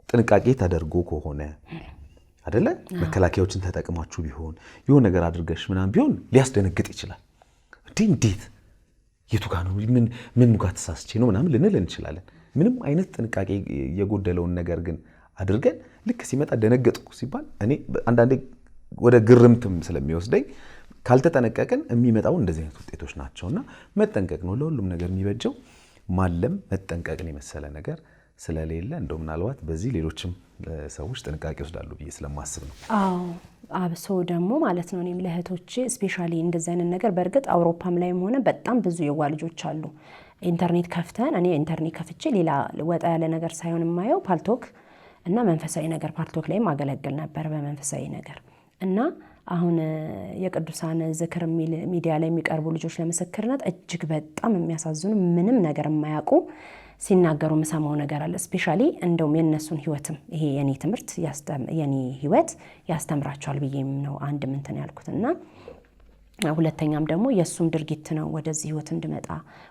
ጥንቃቄ ተደርጎ ከሆነ አይደለ? መከላከያዎችን ተጠቅማችሁ ቢሆን የሆነ ነገር አድርገሽ ምናምን ቢሆን ሊያስደነግጥ ይችላል። እንዴት የቱ ጋር ነው ምን ጋር ተሳስቼ ነው ምናምን ልንል እንችላለን። ምንም አይነት ጥንቃቄ የጎደለውን ነገር ግን አድርገን ልክ ሲመጣ ደነገጥኩ ሲባል እኔ አንዳንዴ ወደ ግርምትም ስለሚወስደኝ ካልተጠነቀቅን የሚመጣው እንደዚህ አይነት ውጤቶች ናቸውና መጠንቀቅ ነው ለሁሉም ነገር የሚበጀው። ማለም መጠንቀቅን የመሰለ ነገር ስለሌለ እንደው ምናልባት በዚህ ሌሎችም ሰዎች ጥንቃቄ ወስዳሉ ብዬ ስለማስብ ነው። አዎ አብሶ ደግሞ ማለት ነው እኔም ለእህቶቼ ስፔሻሊ እንደዚህ አይነት ነገር በእርግጥ አውሮፓም ላይም ሆነ በጣም ብዙ የዋ ልጆች አሉ። ኢንተርኔት ከፍተን እኔ ኢንተርኔት ከፍቼ ሌላ ወጣ ያለ ነገር ሳይሆን የማየው ፓልቶክ እና መንፈሳዊ ነገር ፓልቶክ ላይም አገለግል ነበር በመንፈሳዊ ነገር እና አሁን የቅዱሳን ዝክር ሚዲያ ላይ የሚቀርቡ ልጆች ለምስክርነት እጅግ በጣም የሚያሳዝኑ ምንም ነገር የማያውቁ ሲናገሩ የምሰማው ነገር አለ። ስፔሻሊ እንደውም የነሱን ህይወትም ይሄ የኔ ትምህርት የኔ ህይወት ያስተምራቸዋል ብዬም ነው አንድ ምንትን ያልኩትና ሁለተኛም ደግሞ የሱም ድርጊት ነው ወደዚህ ህይወት እንድመጣ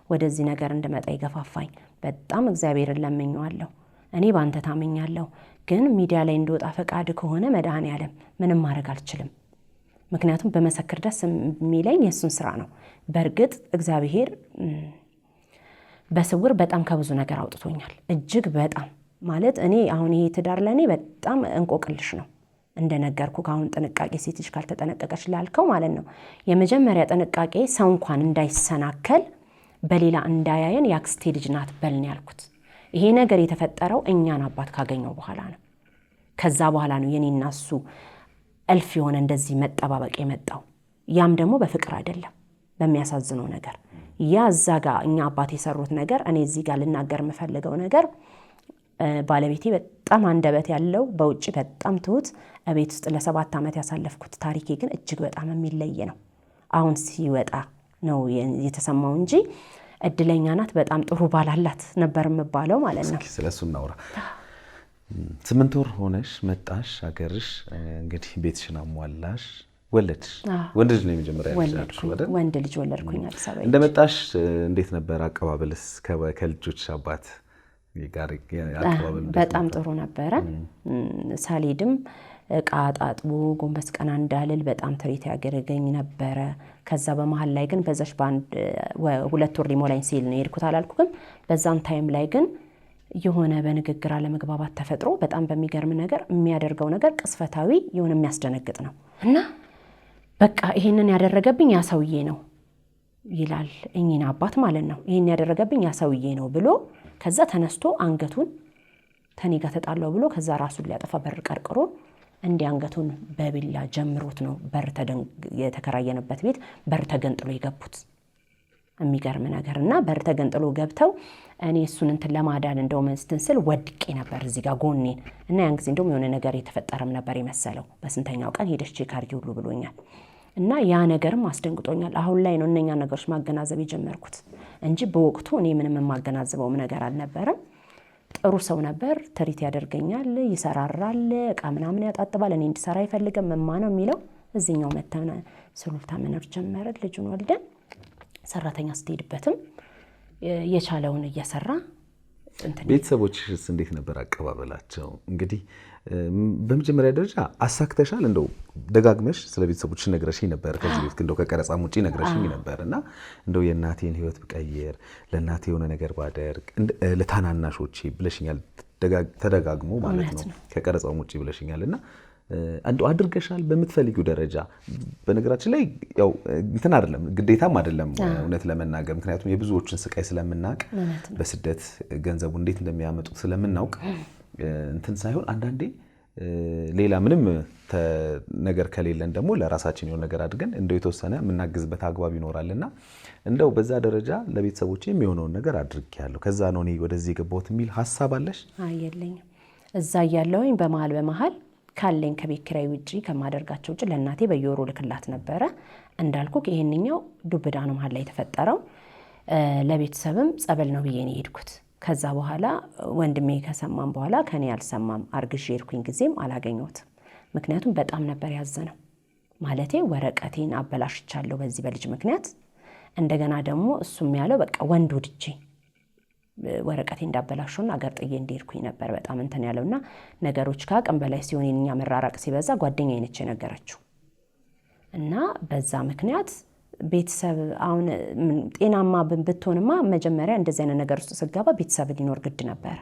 ወደዚህ ነገር እንድመጣ ይገፋፋኝ። በጣም እግዚአብሔርን ለምኜዋለሁ። እኔ ባንተ ታመኛለሁ፣ ግን ሚዲያ ላይ እንደወጣ ፈቃድ ከሆነ መድኃኔዓለም ምንም ማድረግ አልችልም። ምክንያቱም በመሰክር ደስ የሚለኝ የሱን ስራ ነው። በእርግጥ እግዚአብሔር በስውር በጣም ከብዙ ነገር አውጥቶኛል። እጅግ በጣም ማለት እኔ አሁን ይሄ ትዳር ለእኔ በጣም እንቆቅልሽ ነው። እንደነገርኩ ካሁን ጥንቃቄ ሴት ልጅ ካልተጠነቀቀች ላልከው ማለት ነው የመጀመሪያ ጥንቃቄ ሰው እንኳን እንዳይሰናከል በሌላ እንዳያየን የአክስቴ ልጅ ናት በልን ያልኩት። ይሄ ነገር የተፈጠረው እኛን አባት ካገኘው በኋላ ነው። ከዛ በኋላ ነው የኔና እሱ እልፍ የሆነ እንደዚህ መጠባበቅ የመጣው። ያም ደግሞ በፍቅር አይደለም፣ በሚያሳዝነው ነገር ያ እዛ ጋር እኛ አባት የሰሩት ነገር እኔ እዚህ ጋር ልናገር የምፈልገው ነገር ባለቤቴ በጣም አንደበት ያለው በውጭ በጣም ትሁት ቤት ውስጥ ለ7 ዓመት ያሳለፍኩት ታሪኬ ግን እጅግ በጣም የሚለይ ነው። አሁን ሲወጣ ነው የተሰማው እንጂ እድለኛ ናት፣ በጣም ጥሩ ባላላት ነበር የምባለው ማለት ነው። ስለሱ እናውራ። 8 ወር ሆነሽ መጣሽ አገርሽ። እንግዲህ ቤትሽን አሟላሽ ወለድሽ። ወንድ ልጅ ነው የመጀመሪያ ልጅ? ወንድ ልጅ ወለድኩኝ አዲስ አበባ። እንደመጣሽ እንዴት ነበር አቀባበልስ ከልጆች አባት ጋር? በጣም ጥሩ ነበረ። ሳልሄድም እቃ ጣጥቦ ጎንበስ ቀና እንዳልል በጣም ትሪት ያገረገኝ ነበረ። ከዛ በመሀል ላይ ግን በዛሽ በአንድ 2 ወር ሊሞላኝ ሲል ነው የሄድኩት አላልኩም። በዛን ታይም ላይ ግን የሆነ በንግግር አለመግባባት ተፈጥሮ በጣም በሚገርም ነገር የሚያደርገው ነገር ቅስፈታዊ የሆነ የሚያስደነግጥ ነው እና በቃ ይሄንን ያደረገብኝ ያ ሰውዬ ነው ይላል እኚህን አባት ማለት ነው። ይሄን ያደረገብኝ ያ ሰውዬ ነው ብሎ ከዛ ተነስቶ አንገቱን ተኔ ጋር ተጣላው ብሎ ከዛ ራሱን ሊያጠፋ በር ቀርቅሮ እንዲህ አንገቱን በቢላ ጀምሮት ነው የተከራየንበት ቤት በር ተገንጥሎ የገቡት። የሚገርም ነገር እና በር ተገንጥሎ ገብተው እኔ እሱን እንትን ለማዳን እንደው መስትን ስል ወድቄ ነበር እዚህ ጋር ጎኔን እና ያን ጊዜ እንደውም የሆነ ነገር የተፈጠረም ነበር የመሰለው። በስንተኛው ቀን ሄደሽ ቼክ አድርጊ ሁሉ ብሎኛል እና ያ ነገርም አስደንግጦኛል። አሁን ላይ ነው እነኛ ነገሮች ማገናዘብ የጀመርኩት እንጂ በወቅቱ እኔ ምንም የማገናዘበውም ነገር አልነበረም። ጥሩ ሰው ነበር፣ ትሪት ያደርገኛል፣ ይሰራራል፣ እቃ ምናምን ያጣጥባል። እኔ እንድሰራ አይፈልግም። እማ ነው የሚለው። እዚህኛው መተን ስሉልታ መኖር ጀመረ። ልጁን ወልደን ሰራተኛ ስትሄድበትም የቻለውን እየሰራ ቤተሰቦችስ እንዴት ነበር አቀባበላቸው? እንግዲህ በመጀመሪያ ደረጃ አሳክተሻል። እንደው ደጋግመሽ ስለ ቤተሰቦችሽ ነግረሽኝ ነበር ከዚህ ቤት እንደው ከቀረጻም ውጪ ነግረሽኝ ነበር እና እንደው የእናቴን ሕይወት ብቀይር ለእናቴ የሆነ ነገር ባደርግ ለታናናሾቼ ብለሽኛል። ተደጋግሞ ማለት ነው ከቀረጻም ውጪ ብለሽኛል እና እንደው አድርገሻል በምትፈልጊው ደረጃ። በነገራችን ላይ ያው እንትን አይደለም ግዴታም አይደለም እውነት ለመናገር ምክንያቱም የብዙዎችን ስቃይ ስለምናውቅ በስደት ገንዘቡ እንዴት እንደሚያመጡት ስለምናውቅ እንትን ሳይሆን አንዳንዴ ሌላ ምንም ነገር ከሌለን ደግሞ ለራሳችን የሆነ ነገር አድርገን እንደው የተወሰነ የምናግዝበት አግባብ ይኖራልና እንደው በዛ ደረጃ ለቤተሰቦቼ የሚሆነውን ነገር አድርጌያለሁ ከዛ ነው እኔ ወደዚህ የገባሁት የሚል ሀሳብ አለሽ? አየለኝም። እዛ ያለውኝ በመሃል ካለኝ ከቤት ኪራይ ውጪ ከማደርጋቸው ውጪ ለእናቴ በየወሩ ልክላት ነበረ። እንዳልኩ ይሄንኛው ዱብዳ ነው መሀል ላይ የተፈጠረው። ለቤተሰብም ጸበል ነው ብዬ ነው የሄድኩት። ከዛ በኋላ ወንድሜ ከሰማም በኋላ ከኔ ያልሰማም አርግዤ ሄድኩኝ ጊዜም አላገኘሁትም። ምክንያቱም በጣም ነበር ያዘነው። ማለቴ ወረቀቴን አበላሽቻለሁ በዚህ በልጅ ምክንያት። እንደገና ደግሞ እሱም ያለው በቃ ወንድ ወድጄ ወረቀቴ እንዳበላሽውና አገር ጥዬ እንዲሄድኩኝ ነበር በጣም እንትን ያለውና ነገሮች ከአቅም በላይ ሲሆን የኛ መራራቅ ሲበዛ ጓደኛዬ ነች የነገረችው እና በዛ ምክንያት ቤተሰብ አሁን ጤናማ ብትሆንማ መጀመሪያ እንደዚህ አይነት ነገር ውስጥ ስገባ ቤተሰብ ሊኖር ግድ ነበር።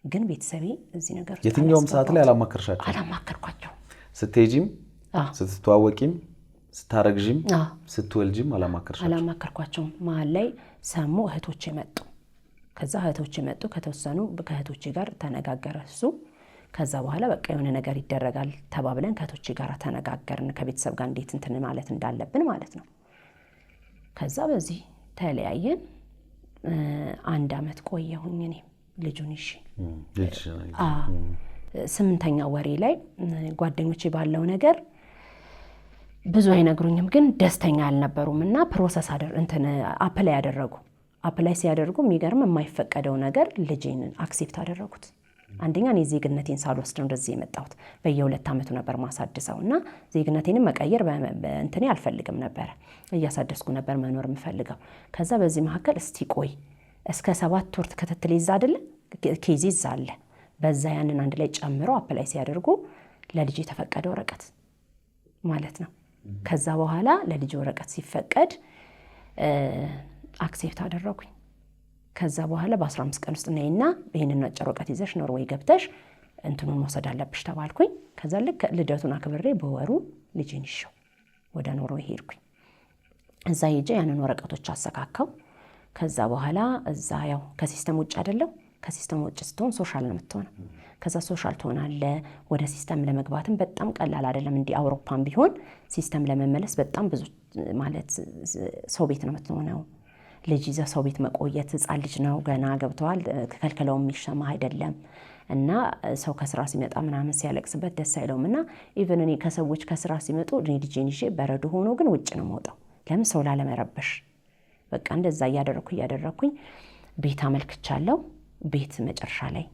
ግን ቤተሰቤ እዚህ ነገር ውስጥ የትኛውም ሰዓት ላይ አላማከርኳቸው። ስትሄጂም ስትተዋወቂም ስታረግጂም ስትወልጂም አላማከርኳቸው። መሀል ላይ ሰሙ እህቶቼ መጡ። ከዛ እህቶቼ መጡ። ከተወሰኑ ከእህቶቼ ጋር ተነጋገረ እሱ። ከዛ በኋላ በቃ የሆነ ነገር ይደረጋል ተባብለን ከእህቶቼ ጋር ተነጋገርን፣ ከቤተሰብ ጋር እንዴት እንትን ማለት እንዳለብን ማለት ነው። ከዛ በዚህ ተለያየን። 1 ዓመት ቆየሁኝ እኔ ልጁን ይዤ። 8ኛ ወሬ ላይ ጓደኞቼ ባለው ነገር ብዙ አይነግሩኝም፣ ግን ደስተኛ አልነበሩም እና ፕሮሰስ አፕላይ ያደረጉ። አፕላይ ሲያደርጉ የሚገርም የማይፈቀደው ነገር ልጄን አክሴፕት አደረጉት። አንደኛ እኔ ዜግነቴን ሳልወስድ ነው እንደዚህ የመጣሁት። በየ2 ዓመቱ ነበር ማሳድሰው እና ዜግነቴንም መቀየር እንትኔ አልፈልግም ነበረ፣ እያሳደስኩ ነበር መኖር የምፈልገው። ከዛ በዚህ መካከል እስቲ ቆይ እስከ 7 ወር ክትትል ይዛ አይደለ ኬዝ ይዛለ፣ በዛ ያንን አንድ ላይ ጨምረው አፕላይ ሲያደርጉ ለልጄ የተፈቀደ ወረቀት ማለት ነው። ከዛ በኋላ ለልጄ ወረቀት ሲፈቀድ አክሴፕት አደረጉኝ። ከዛ በኋላ በ15 ቀን ውስጥ ነይና ይህንን ነጭ ወረቀት ይዘሽ ኖርዌይ ገብተሽ እንትኑን መውሰድ አለብሽ ተባልኩኝ። ከዛ ልክ ልደቱን አክብሬ በወሩ ልጄን ይዤው ወደ ኖርዌይ ሄድኩኝ። እዛ ሄጄ ያንን ወረቀቶች አሰካከው። ከዛ በኋላ እዛ ያው ከሲስተም ውጭ አይደለም፣ ከሲስተም ውጭ ስትሆን ሶሻል ነው የምትሆነው። ከዛ ሶሻል ትሆናለ። ወደ ሲስተም ለመግባትም በጣም ቀላል አይደለም። እንዲህ አውሮፓም ቢሆን ሲስተም ለመመለስ በጣም ብዙ ማለት ሰው ቤት ነው የምትሆነው። ልጅ ይዘህ ሰው ቤት መቆየት፣ ህፃን ልጅ ነው ገና ገብተዋል፣ ከልክለው የሚሰማ አይደለም እና ሰው ከስራ ሲመጣ ምናምን ሲያለቅስበት ደስ አይለውም። እና ኢቨን እኔ ከሰዎች ከስራ ሲመጡ እኔ ልጄን ይዤ በረዶ ሆኖ ግን ውጭ ነው የምወጣው፣ ለምን ሰው ላለመረበሽ። በቃ እንደዛ እያደረኩኝ ቤት አመልክቻለሁ። ቤት መጨረሻ ላይ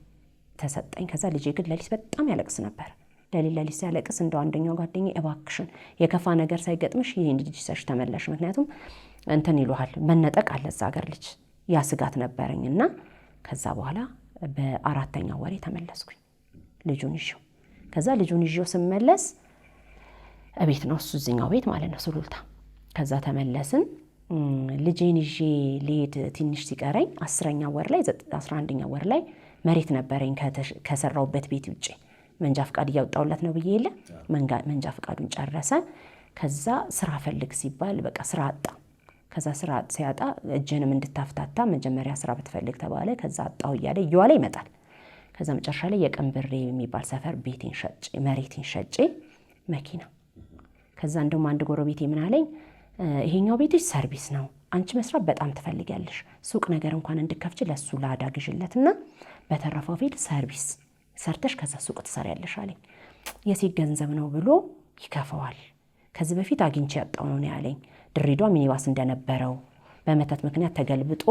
ተሰጠኝ። ከዛ ልጄ ግን ሌሊት በጣም ያለቅስ ነበር። ሌሊት ሲያለቅስ እንደው አንደኛው ጓደኛዬ እባክሽን የከፋ ነገር ሳይገጥምሽ ይሄን ልጅ ይዘሽ ተመለሽ፣ ምክንያቱም እንትን ይሉሃል መነጠቅ አለ እዛ ሀገር ልጅ፣ ያ ስጋት ነበረኝ። እና ከዛ በኋላ በ4ኛው ወሬ ተመለስኩኝ ልጁን ይዤው። ከዛ ልጁን ይዤው ስመለስ ቤት ነው እሱ እዚኛው ቤት ማለት ነው ሱሉልታ። ከዛ ተመለስን። ልጄን ይዤ ልሄድ ትንሽ ሲቀረኝ 10ኛው ወር ላይ 11ኛው ወር ላይ መሬት ነበረኝ ከሰራውበት ቤት ውጭ መንጃ ፍቃድ እያወጣውለት ነው ብዬ የለ መንጃ ፍቃዱን ጨረሰ። ከዛ ስራ ፈልግ ሲባል በቃ ስራ አጣ። ከዛ ስራ ሲያጣ እጅንም እንድታፍታታ መጀመሪያ ስራ ብትፈልግ ተባለ። ከዛ አጣው እያለ እየዋለ ይመጣል። ከዛ መጨረሻ ላይ የቀንብሬ የሚባል ሰፈር መሬቴን ሸጬ መኪና። ከዛ እንደውም አንድ ጎረቤቴ ምን አለኝ፣ ይሄኛው ቤትሽ ሰርቪስ ነው፣ አንቺ መስራት በጣም ትፈልጊያለሽ፣ ሱቅ ነገር እንኳን እንድከፍች ለሱ ላዳ ግዥለትና በተረፈው ፊት ሰርቪስ ሰርተሽ ከዛ ሱቅ ትሰሪያለሽ አለኝ። የሴት ገንዘብ ነው ብሎ ይከፈዋል። ከዚህ በፊት አግኝቼ ያጣው ነው ያለኝ። ድሬዳዋ ሚኒባስ እንደነበረው በመተት ምክንያት ተገልብጦ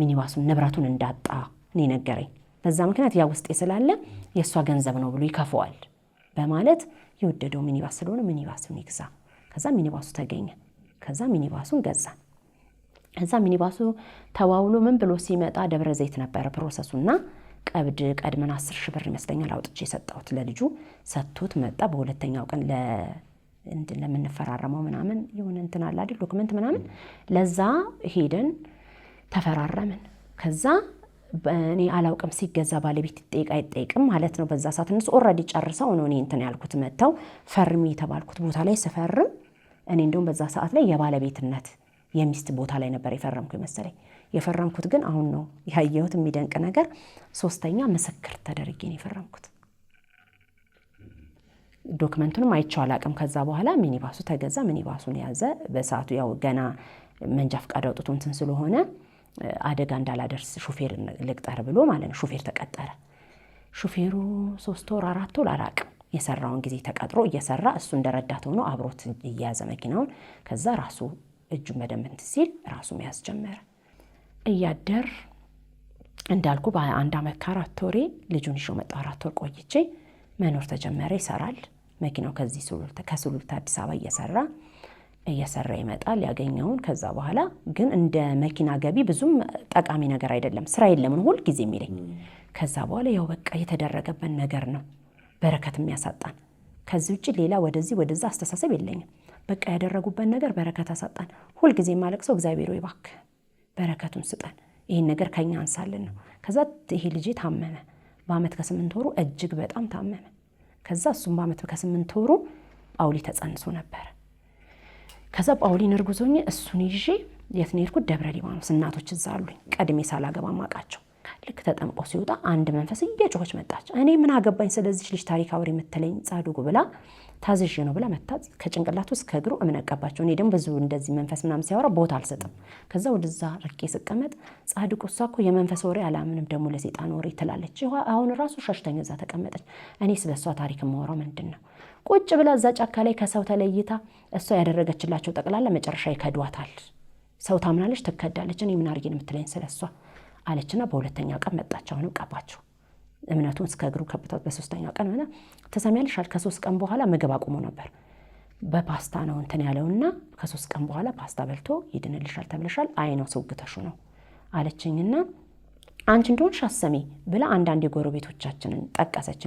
ሚኒባሱን ንብረቱን እንዳጣ እኔ ነገረኝ። በዛ ምክንያት ያ ውስጤ ስላለ የእሷ ገንዘብ ነው ብሎ ይከፈዋል በማለት የወደደው ሚኒባስ ስለሆነ ሚኒባሱን ይግዛ። ከዛ ሚኒባሱ ተገኘ። ከዛ ሚኒባሱን ገዛ። ከዛ ሚኒባሱ ተዋውሎ ምን ብሎ ሲመጣ ደብረ ዘይት ነበረ ፕሮሰሱና ቀድመን 10 ሺህ ብር ይመስለኛል አውጥቼ የሰጠሁት ለልጁ ሰጥቶት መጣ። በሁለተኛው ቀን ለምንፈራረመው ምናምን የሆነ እንትን አለ አይደል ዶክመንት ምናምን ለዛ ሄደን ተፈራረምን። ከዛ እኔ አላውቅም ሲገዛ ባለቤት ይጠይቅ አይጠይቅም ማለት ነው። በዛ ሰዓት እነሱ ኦልሬዲ ጨርሰው ነው እኔ እንትን ያልኩት መተው ፈርሚ የተባልኩት ቦታ ላይ ስፈርም እኔ እንደውም በዛ ሰዓት ላይ የባለቤትነት የሚስት ቦታ ላይ ነበር የፈረምኩ መሰለኝ። የፈረምኩት ግን አሁን ነው ያየሁት የሚደንቅ ነገር 3ኛ ምስክር ተደርጌ ነው የፈረምኩት። ዶክመንቱንም አይቼው አላውቅም። ከዛ በኋላ ሚኒባሱ ተገዛ፣ ሚኒባሱን ያዘ። በሰዓቱ ያው ገና መንጃ ፈቃድ አውጥቶ እንትን ስለሆነ አደጋ እንዳላደርስ ሹፌር ልቅጠር ብሎ ማለት ነው ሹፌር ተቀጠረ። ሹፌሩ 3 ወር 4 ወር አላውቅም የሰራውን ጊዜ ተቀጥሮ እየሰራ እሱ እንደረዳት ሆኖ አብሮት እየያዘ መኪናውን። ከዛ ራሱ እጁን በደንብ እንትን ሲል ራሱ መያዝ ጀመረ። እያደር እንዳልኩ በ1 ዓመት ከ4 ወሬ ልጁን ይዤው መጣ። 4 ወር ቆይቼ መኖር ተጀመረ። ይሰራል መኪናው ከሱሉልታ አዲስ አበባ እየሰራ ይመጣል ያገኘውን። ከዛ በኋላ ግን እንደ መኪና ገቢ ብዙም ጠቃሚ ነገር አይደለም፣ ስራ የለምን ሁል ጊዜ የሚለኝ። ከዛ በኋላ ያው በቃ የተደረገበት ነገር ነው በረከት የሚያሳጣን። ከዚህ ውጭ ሌላ ወደዛ አስተሳሰብ የለኝም። በቃ ያደረጉበት ነገር በረከት አሳጣን። ሁል ጊዜ የማለቅሰው እግዚአብሔር ወይ እባክህ በረከቱን ስጠን፣ ይሄን ነገር ከኛ አንሳልን ነው። ከዛ ይሄ ልጅ ታመመ። በአመት ከ8 ወሩ እጅግ በጣም ታመመ። ከዛ እሱም በአመት ከ8 ወሩ ጳውሊ ተጸንሶ ነበር። ከዛ ጳውሊን እርጉዞኝ እሱን ይዤ የት ነው የሄድኩት? ደብረ ሊባኖስ እናቶች እዛ አሉኝ ቀድሜ ሳላገባ ማቃቸው። ልክ ተጠምቆ ሲወጣ አንድ መንፈስ እየጮኸች መጣች። እኔ ምን አገባኝ ስለዚህ ልጅ ታሪክ አውሪ የምትለኝ ጻድቁ ብላ ታዝዤ ነው ብላ መታ ከጭንቅላቱ እስከ እግሩ እምነት ቀባቸው። እኔ ደግሞ ብዙ እንደዚህ መንፈስ ምናምን ሲያወራ ቦታ አልሰጥም። ከዛ ወደዛ ርቄ ስቀመጥ ጻድቁ እሷ እኮ የመንፈስ ወሬ አላምንም ደግሞ ለሰይጣን ወሬ ትላለች። አሁን ራሱ ሸሽተኝ እዛ ተቀመጠች። እኔ ስለ እሷ ታሪክ የማወራው ምንድን ነው? ቁጭ ብላ እዛ ጫካ ላይ ከሰው ተለይታ እሷ ያደረገችላቸው ጠቅላላ መጨረሻ ይከዷታል። ሰው ታምናለች፣ ትከዳለች። እኔ ምን አድርጌ ነው የምትለኝ ስለ እሷ አለችና በሁለተኛው ቀን መጣች። አሁንም ቀባቸው እምነቱን እስከ እግሩ ከብታት። በሶስተኛው ቀን ሆነ ተሰሚያለሽ አል ከ3 ቀን በኋላ ምግብ አቁሞ ነበር። በፓስታ ነው እንትን ያለውና ከ3 ቀን በኋላ ፓስታ በልቶ ይድንልሻል ተብለሻል። አይ ነው ሰውግተሹ ነው አለችኝና አንቺ እንደሆንሽ አሰሚ ብላ አንዳንድ የጎረቤቶቻችንን ጠቀሰች።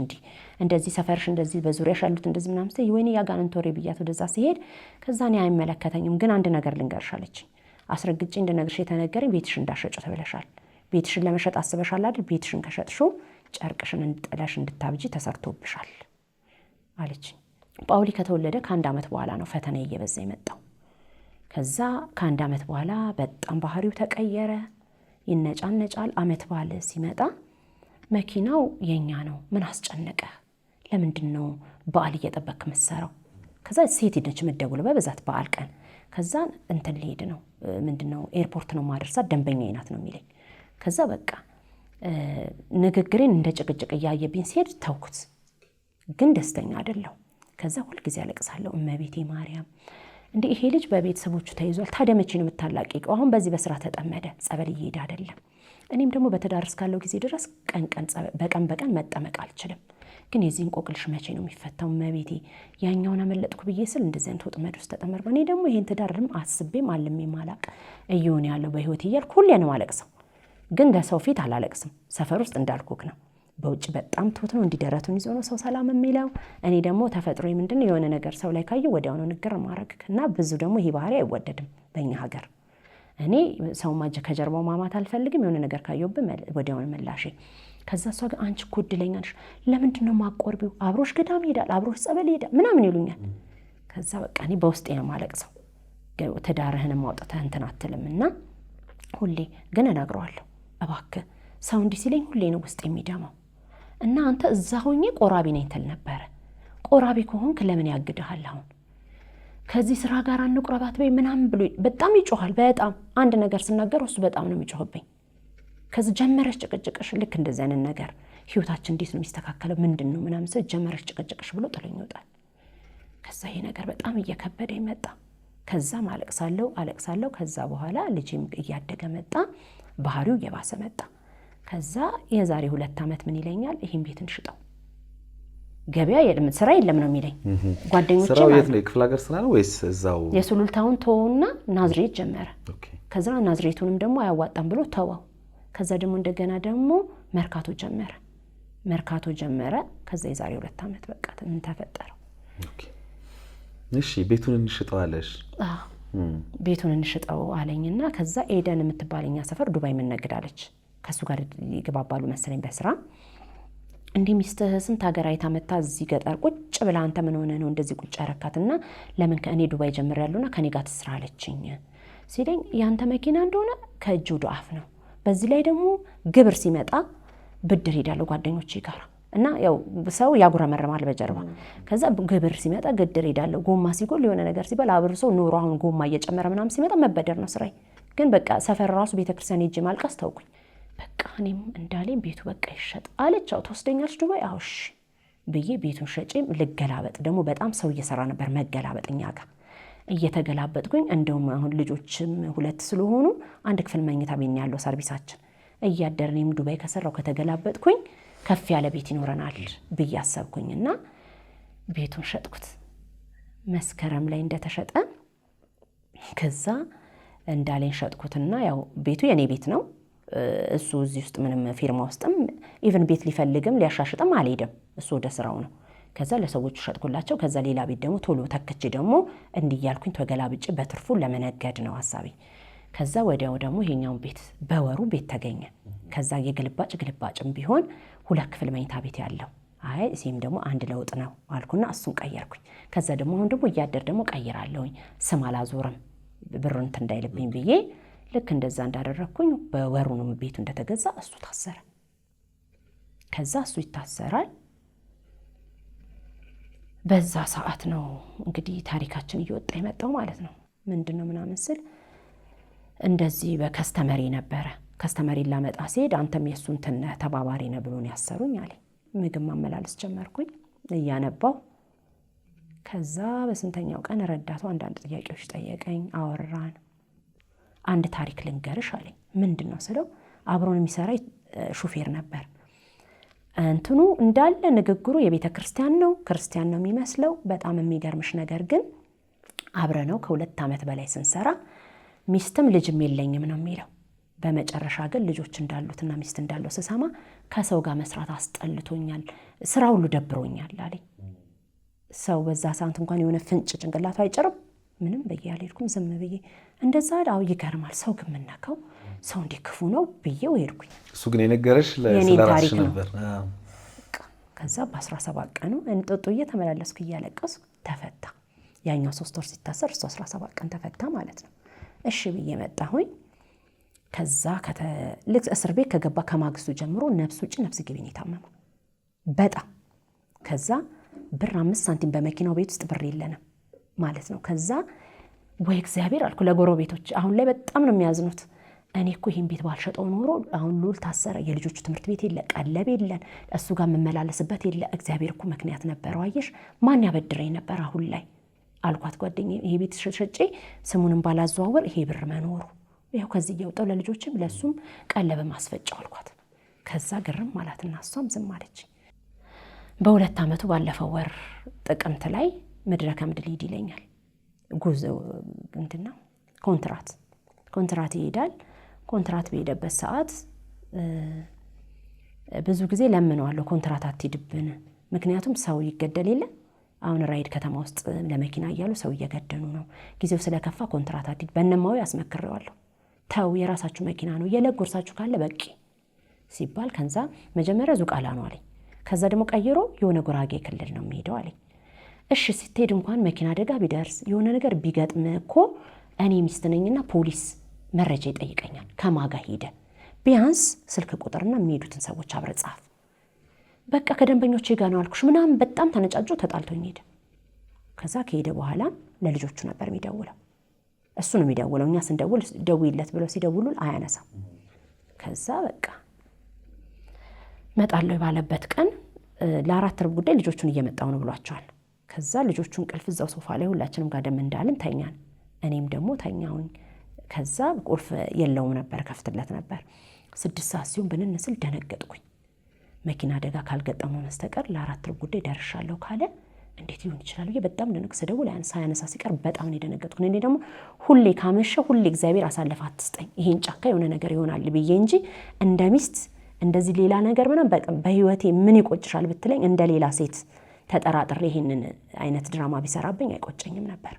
እንደዚህ ሰፈርሽ እንደዚህ በዙሪያሽ ያሉት እንደዚህ ምናምን ሲይ ወይኔ ያጋንንት ወሬ ብያት ወደዛ ሲሄድ ከዛ እኔ አይመለከተኝም ግን አንድ ነገር ልንገርሽ አለችኝ። አስረግጬ እንደነገርሽ የተነገረኝ ቤትሽ እንዳሸጩ ተብለሻል። ቤትሽን ለመሸጥ አስበሻል አይደል? ቤትሽን ከሸጥሽው ጨርቅሽን እንጥለሽ እንድታብጂ ተሰርቶብሻል አለችኝ። ጳውሊ ከተወለደ ከ1 ዓመት በኋላ ነው ፈተና እየበዛ የመጣው። ከዛ ከ1 ዓመት በኋላ በጣም ባህሪው ተቀየረ። ይነጫነጫል። ዓመት በዓል ሲመጣ መኪናው የኛ ነው፣ ምን አስጨነቀ? ለምንድን ነው በዓል እየጠበቅክ የምትሰራው? ከዛ ሴት ነች የምትደውለው በብዛት በዓል ቀን። ከዛ እንትን ሊሄድ ነው ምንድነው ኤርፖርት ነው ማድረሳት፣ ደንበኛ ናት ነው የሚለኝ። ከዛ በቃ ንግግሬን እንደ ጭቅጭቅ እያየብኝ ሲሄድ ተውኩት፣ ግን ደስተኛ አይደለሁ። ከዛ ሁልጊዜ አለቅሳለሁ። እመቤቴ ማርያም እንዴ ይሄ ልጅ በቤተሰቦቹ ተይዟል፣ ታዲያ መቼ ነው የምታላቂቀው? አሁን በዚህ በስራ ተጠመደ፣ ጸበል እየሄደ አይደለም። እኔም ደግሞ በትዳር እስካለው ጊዜ ድረስ በቀን መጠመቅ አልችልም። ግን የዚህ እንቆቅልሽ መቼ ነው የሚፈታው? እመቤቴ ያኛውን አመለጥኩ ብዬ ስል እንደዚህ አይነት ወጥመድ ውስጥ ተጠመርኩ። እኔ ደግሞ ይሄን ትዳርም አስቤም አልሜም አላቅ እየሆነ ያለው በህይወት እያልኩ ሁሌ ነው አለቅሰው። ግን ለሰው ፊት አላለቅስም። ሰፈር ውስጥ እንዳልኩክ ነው። በውጭ በጣም ትሁት ነው፣ እንዲደረቱን ይዞ ነው ሰው ሰላም የሚለው። እኔ ደግሞ ተፈጥሮ ምንድነው የሆነ ነገር ሰው ላይ ካየ ወዲያው ነው ንግር ማድረግ እና ብዙ ደግሞ ይሄ ባህሪ አይወደድም በእኛ ሀገር። እኔ ሰው ማጀ ከጀርባው ማማት አልፈልግም። የሆነ ነገር ካየውብን ወዲያውን ምላሼ። ከዛ እሷ ግን አንቺ እኮ እድለኛ ነሽ፣ ለምንድን ነው ማቆርቢው? አብሮሽ ገዳም ይሄዳል፣ አብሮሽ ጸበል ይሄዳል ምናምን ይሉኛል። ከዛ በቃ እኔ በውስጤ ነው ማለቅሰው። ትዳርህን ማውጣትህ እንትን አትልምና ሁሌ ግን እነግረዋለሁ፣ እባክህ ሰው እንዲህ ሲለኝ ሁሌ ነው ውስጥ የሚደማው እና አንተ እዛ ሆኜ ቆራቢ ነኝ ትል ነበረ። ቆራቢ ከሆንክ ለምን ያግድሃል? አሁን ከዚህ ስራ ጋር አንቁረባት በይ ምናምን ብሎ በጣም ይጮሃል። በጣም አንድ ነገር ስናገር እሱ በጣም ነው የሚጮህብኝ። ከዚህ ጀመረሽ ጭቅጭቅሽ፣ ልክ እንደዚህ አይነት ነገር ህይወታችን እንዴት ነው የሚስተካከለው ምንድን ነው ምናምን ሰው ጀመረሽ ጭቅጭቅሽ ብሎ ጥሎኝ ይወጣል። ከዛ ይሄ ነገር በጣም እየከበደ መጣ። ከዛም አለቅሳለሁ። ከዛ በኋላ ልጅም እያደገ መጣ፣ ባህሪው እየባሰ መጣ። ከዛ የዛሬ 2 ዓመት ምን ይለኛል፣ ይሄን ቤት እንሽጠው፣ ገበያ የለም ስራ የለም ነው የሚለኝ። ጓደኞቼ ስራው የት ነው? የክፍለ ሀገር ስራ ነው ወይስ እዛው? የሱሉልታውን ተወውና ናዝሬት ጀመረ። ከዛ ናዝሬቱንም ደግሞ አያዋጣም ብሎ ተወው። ከዛ ደግሞ እንደገና ደግሞ መርካቶ ጀመረ። ከዛ የዛሬ 2 ዓመት በቃ ምን ተፈጠረው? እሺ ቤቱን እንሽጠው አለሽ? ቤቱን እንሽጠው አለኝና ከዛ ኤደን የምትባለኛ ሰፈር ዱባይ ምንነግዳለች። ከሱ ጋር ይገባባሉ መሰለኝ በስራ። እንዲህ ሚስትህ ስንት ሀገር አይታ መታ እዚህ ገጠር ቁጭ ብላ አንተ ምን ሆነ ነው እንደዚህ ቁጭ ያረካትና ለምን ከእኔ ዱባይ ጀምሬያለሁና ከኔ ጋር ትስራ አለችኝ ሲለኝ፣ ያንተ መኪና እንደሆነ ከእጅ ወደ አፍ ነው። በዚህ ላይ ደግሞ ግብር ሲመጣ ብድር ሄዳለሁ ጓደኞቼ ጋር እና ያው ሰው ያጉረመረማል በጀርባ። ከዛ ግብር ሲመጣ ግድር ሄዳለሁ። ጎማ ሲጎል የሆነ ነገር ሲባል አብርሶ ኑሮ አሁን ጎማ እየጨመረ ምናምን ሲመጣ መበደር ነው ስራዬ። ግን በቃ ሰፈር ራሱ ቤተክርስቲያን ሄጄ ማልቀስ ተውኩኝ። በቃ እኔም እንዳለኝ ቤቱ በቃ ይሸጥ አለች። ትወስደኛለች ዱባይ? አዎ እሺ ብዬ ቤቱን ሸጬም ልገላበጥ። ደግሞ በጣም ሰው እየሰራ ነበር መገላበጥኛ ጋር እየተገላበጥኩኝ። እንደውም አሁን ልጆችም 2 ስለሆኑ 1 ክፍል መኝታ ቤት ያለው ሰርቪሳችን እያደረንም ዱባይ ከሰራው ከተገላበጥኩኝ ከፍ ያለ ቤት ይኖረናል ብዬ አሰብኩኝና ቤቱን ሸጥኩት። መስከረም ላይ እንደተሸጠ ከዛ እንዳለኝ ሸጥኩትና ያው ቤቱ የኔ ቤት ነው። እሱ እዚህ ውስጥ ምንም ፊርማ ውስጥም ኢቭን ቤት ሊፈልግም ሊያሻሽጥም አልሄድም። እሱ ወደ ስራው ነው። ከዛ ለሰዎቹ ሸጥኩላቸው። ከዛ ሌላ ቤት ደግሞ ቶሎ ተክቼ ደግሞ እንዲያልኩኝ ተገላብጬ በትርፉ ለመነገድ ነው ሐሳቤ። ከዛ ወዲያው ደግሞ ይሄኛውን ቤት በወሩ ቤት ተገኘ። ከዛ ግልባጭም ቢሆን 2 ክፍል መኝታ ቤት ያለው አይ እዚህም ደግሞ አንድ ለውጥ ነው አልኩና እሱን ቀየርኩኝ። ከዛ ደግሞ አሁን ደግሞ እያደር ደግሞ ቀይራለሁኝ። ስም አላዞርም። ብሩን እንዳይልብኝ ብዬ ልክ እንደዛ እንዳደረኩኝ በወሩ ነው ቤቱ እንደተገዛ እሱ ታሰረ። ከዛ እሱ ይታሰራል። በዛ ሰዓት ነው እንግዲህ ታሪካችን እየወጣ የመጣው ማለት ነው። ምንድነው ምናምን ስል እንደዚህ በከስተመሪ ነበረ። ከስተመሪ ላመጣ ሲሄድ አንተም የሱን ተባባሪ ነህ ብሎን ያሰሩኝ አለ። ምግብ ማመላለስ ጀመርኩኝ እያነባው። ከዛ በስንተኛው ቀን ረዳቱ አንዳንድ ጥያቄዎች ጠየቀኝ፣ አወራን። አንድ ታሪክ ልንገርሽ አለኝ። ምንድነው ስለው አብሮን የሚሰራ ሹፌር ነበር። እንትኑ እንዳለ ንግግሩ የቤተ ክርስቲያን ነው የሚመስለው። በጣም የሚገርምሽ ነገር ግን አብረነው ከ2 ዓመት በላይ ስንሰራ ሚስትም ልጅም የለኝም ነው የሚለው። በመጨረሻ ግን ልጆች እንዳሉትና ሚስት እንዳለው ስሰማ ከሰው ጋር መስራት አስጠልቶኛል፣ ስራ ሁሉ ደብሮኛል አለኝ። ሰው በዛ ሰዓት እንኳን የሆነ ፍንጭ ጭንቅላቱ አይጭርም። ምንም ብዬ አልሄድኩም፣ ዝም ብዬ እንደዛ አው ይገርማል፣ ሰው ግን ምነካው ሰው እንዲህ ክፉ ነው ብዬው ሄድኩኝ። እሱ ግን የነገረሽ ለራስሽ ነበር። ከዛ በ17 ቀኑ እንጦጦ እየተመላለስኩ እያለቀስኩ ተፈታ። ያኛው 3 ወር ሲታሰር እሱ 17 ቀን ተፈታ ማለት ነው። እሺ ብዬ መጣሁኝ። ከዛ ልክ እስር ቤት ከገባ ከማግስቱ ጀምሮ ነፍስ ውጭ ነፍስ ግቢ ነው የታመመው በጣም። ከዛ ብር 5 ሳንቲም በመኪናው ቤት ውስጥ ብር የለንም ማለት ነው። ከዛ ወይ እግዚአብሔር አልኩ ለጎረቤቶች፣ አሁን ላይ በጣም ነው የሚያዝኑት። እኔ እኮ ይሄን ቤት ባልሸጠው ኖሮ አሁን ሉል ታሰረ፣ የልጆቹ ትምህርት ቤት የለ፣ ቀለብ የለን፣ እሱ ጋር የምመላለስበት የለ። እግዚአብሔር እኮ ምክንያት ነበረው አየሽ፣ ማን ያበድረኝ ነበር አሁን ላይ አልኳት ጓደኛዬ። ይሄ ቤት ሸጬ ስሙንም ባላዘዋወር ይሄ ብር መኖሩ ይኸው ከዚህ እየወጣው ለልጆችም ለሱም ቀለብ ማስፈጫው አልኳት። ከዛ ግርም ማለትና እሷም ዝም አለች። በ2 ዓመቱ ባለፈው ወር ጥቅምት ላይ መድረከ ምድር ሊድ ይለኛል። ጉዞ እንትና ኮንትራት ይሄዳል። ኮንትራት በሄደበት ሰዓት ብዙ ጊዜ ለምነዋለሁ ኮንትራት አትሄድብን፣ ምክንያቱም ሰው ይገደል የለ አሁን ራይድ ከተማ ውስጥ ለመኪና እያሉ ሰው እየገደሉ ነው፣ ጊዜው ስለከፋ ኮንትራት አትሄድ በእነማው ያስመክረዋለሁ። ተው የራሳችሁ መኪና ነው የለጎርሳችሁ ካለ በቂ ሲባል ከዛ መጀመሪያ ዙቃላ ነው አለኝ። ከዛ ደግሞ ቀይሮ የሆነ ጉራጌ ክልል ነው የሚሄደው አለኝ። እሺ ስትሄድ እንኳን መኪና አደጋ ቢደርስ የሆነ ነገር ቢገጥም እኮ እኔ ሚስት ነኝና ፖሊስ መረጃ ይጠይቀኛል። ከማጋ ሄደ ቢያንስ ስልክ ቁጥርና የሚሄዱትን ሰዎች አብረ ጻፍ። በቃ ከደንበኞቼ ጋር ነው አልኩሽ ምናምን በጣም ተነጫጆ ተጣልቶኝ ሄደ። ከዛ ከሄደ በኋላ ለልጆቹ ነበር የሚደውለው። እሱ ነው የሚደውለው። እኛ ስንደውል ደውይለት ብለው ሲደውሉ አያነሳም። ከዛ በቃ መጣለው ባለበት ቀን ለ4 ርብ ጉዳይ ልጆቹን እየመጣው ነው ብሏቸዋል። ከዛ ልጆቹን ቅልፍ እዛው ሶፋ ላይ ሁላችንም ጋር ደም እንዳልን ተኛን። እኔም ደግሞ ተኛሁኝ። ከዛ ቁልፍ የለውም ነበር ከፍትለት ነበር። 6 ሰዓት ሲሆን ብንንስል ደነገጥኩኝ። መኪና አደጋ ካልገጠመው መስተቀር ለ4 ርብ ጉዳይ ደርሻለሁ ካለ እንዴት ሊሆን ይችላል? በጣም ደነቅ ስደውል ሳያነሳ ሲቀር በጣም ነው የደነገጥኩኝ። እኔ ደግሞ ሁሌ ካመሸ ሁሌ እግዚአብሔር አሳልፈ አትስጠኝ ይሄን ጫካ የሆነ ነገር ይሆናል ብዬ እንጂ እንደ ሚስት እንደዚህ ሌላ ነገር ምናምን በህይወቴ ምን ይቆጭሻል ብትለኝ እንደ ሌላ ሴት ተጠራጥሬ ይሄንን አይነት ድራማ ቢሰራብኝ አይቆጨኝም ነበር።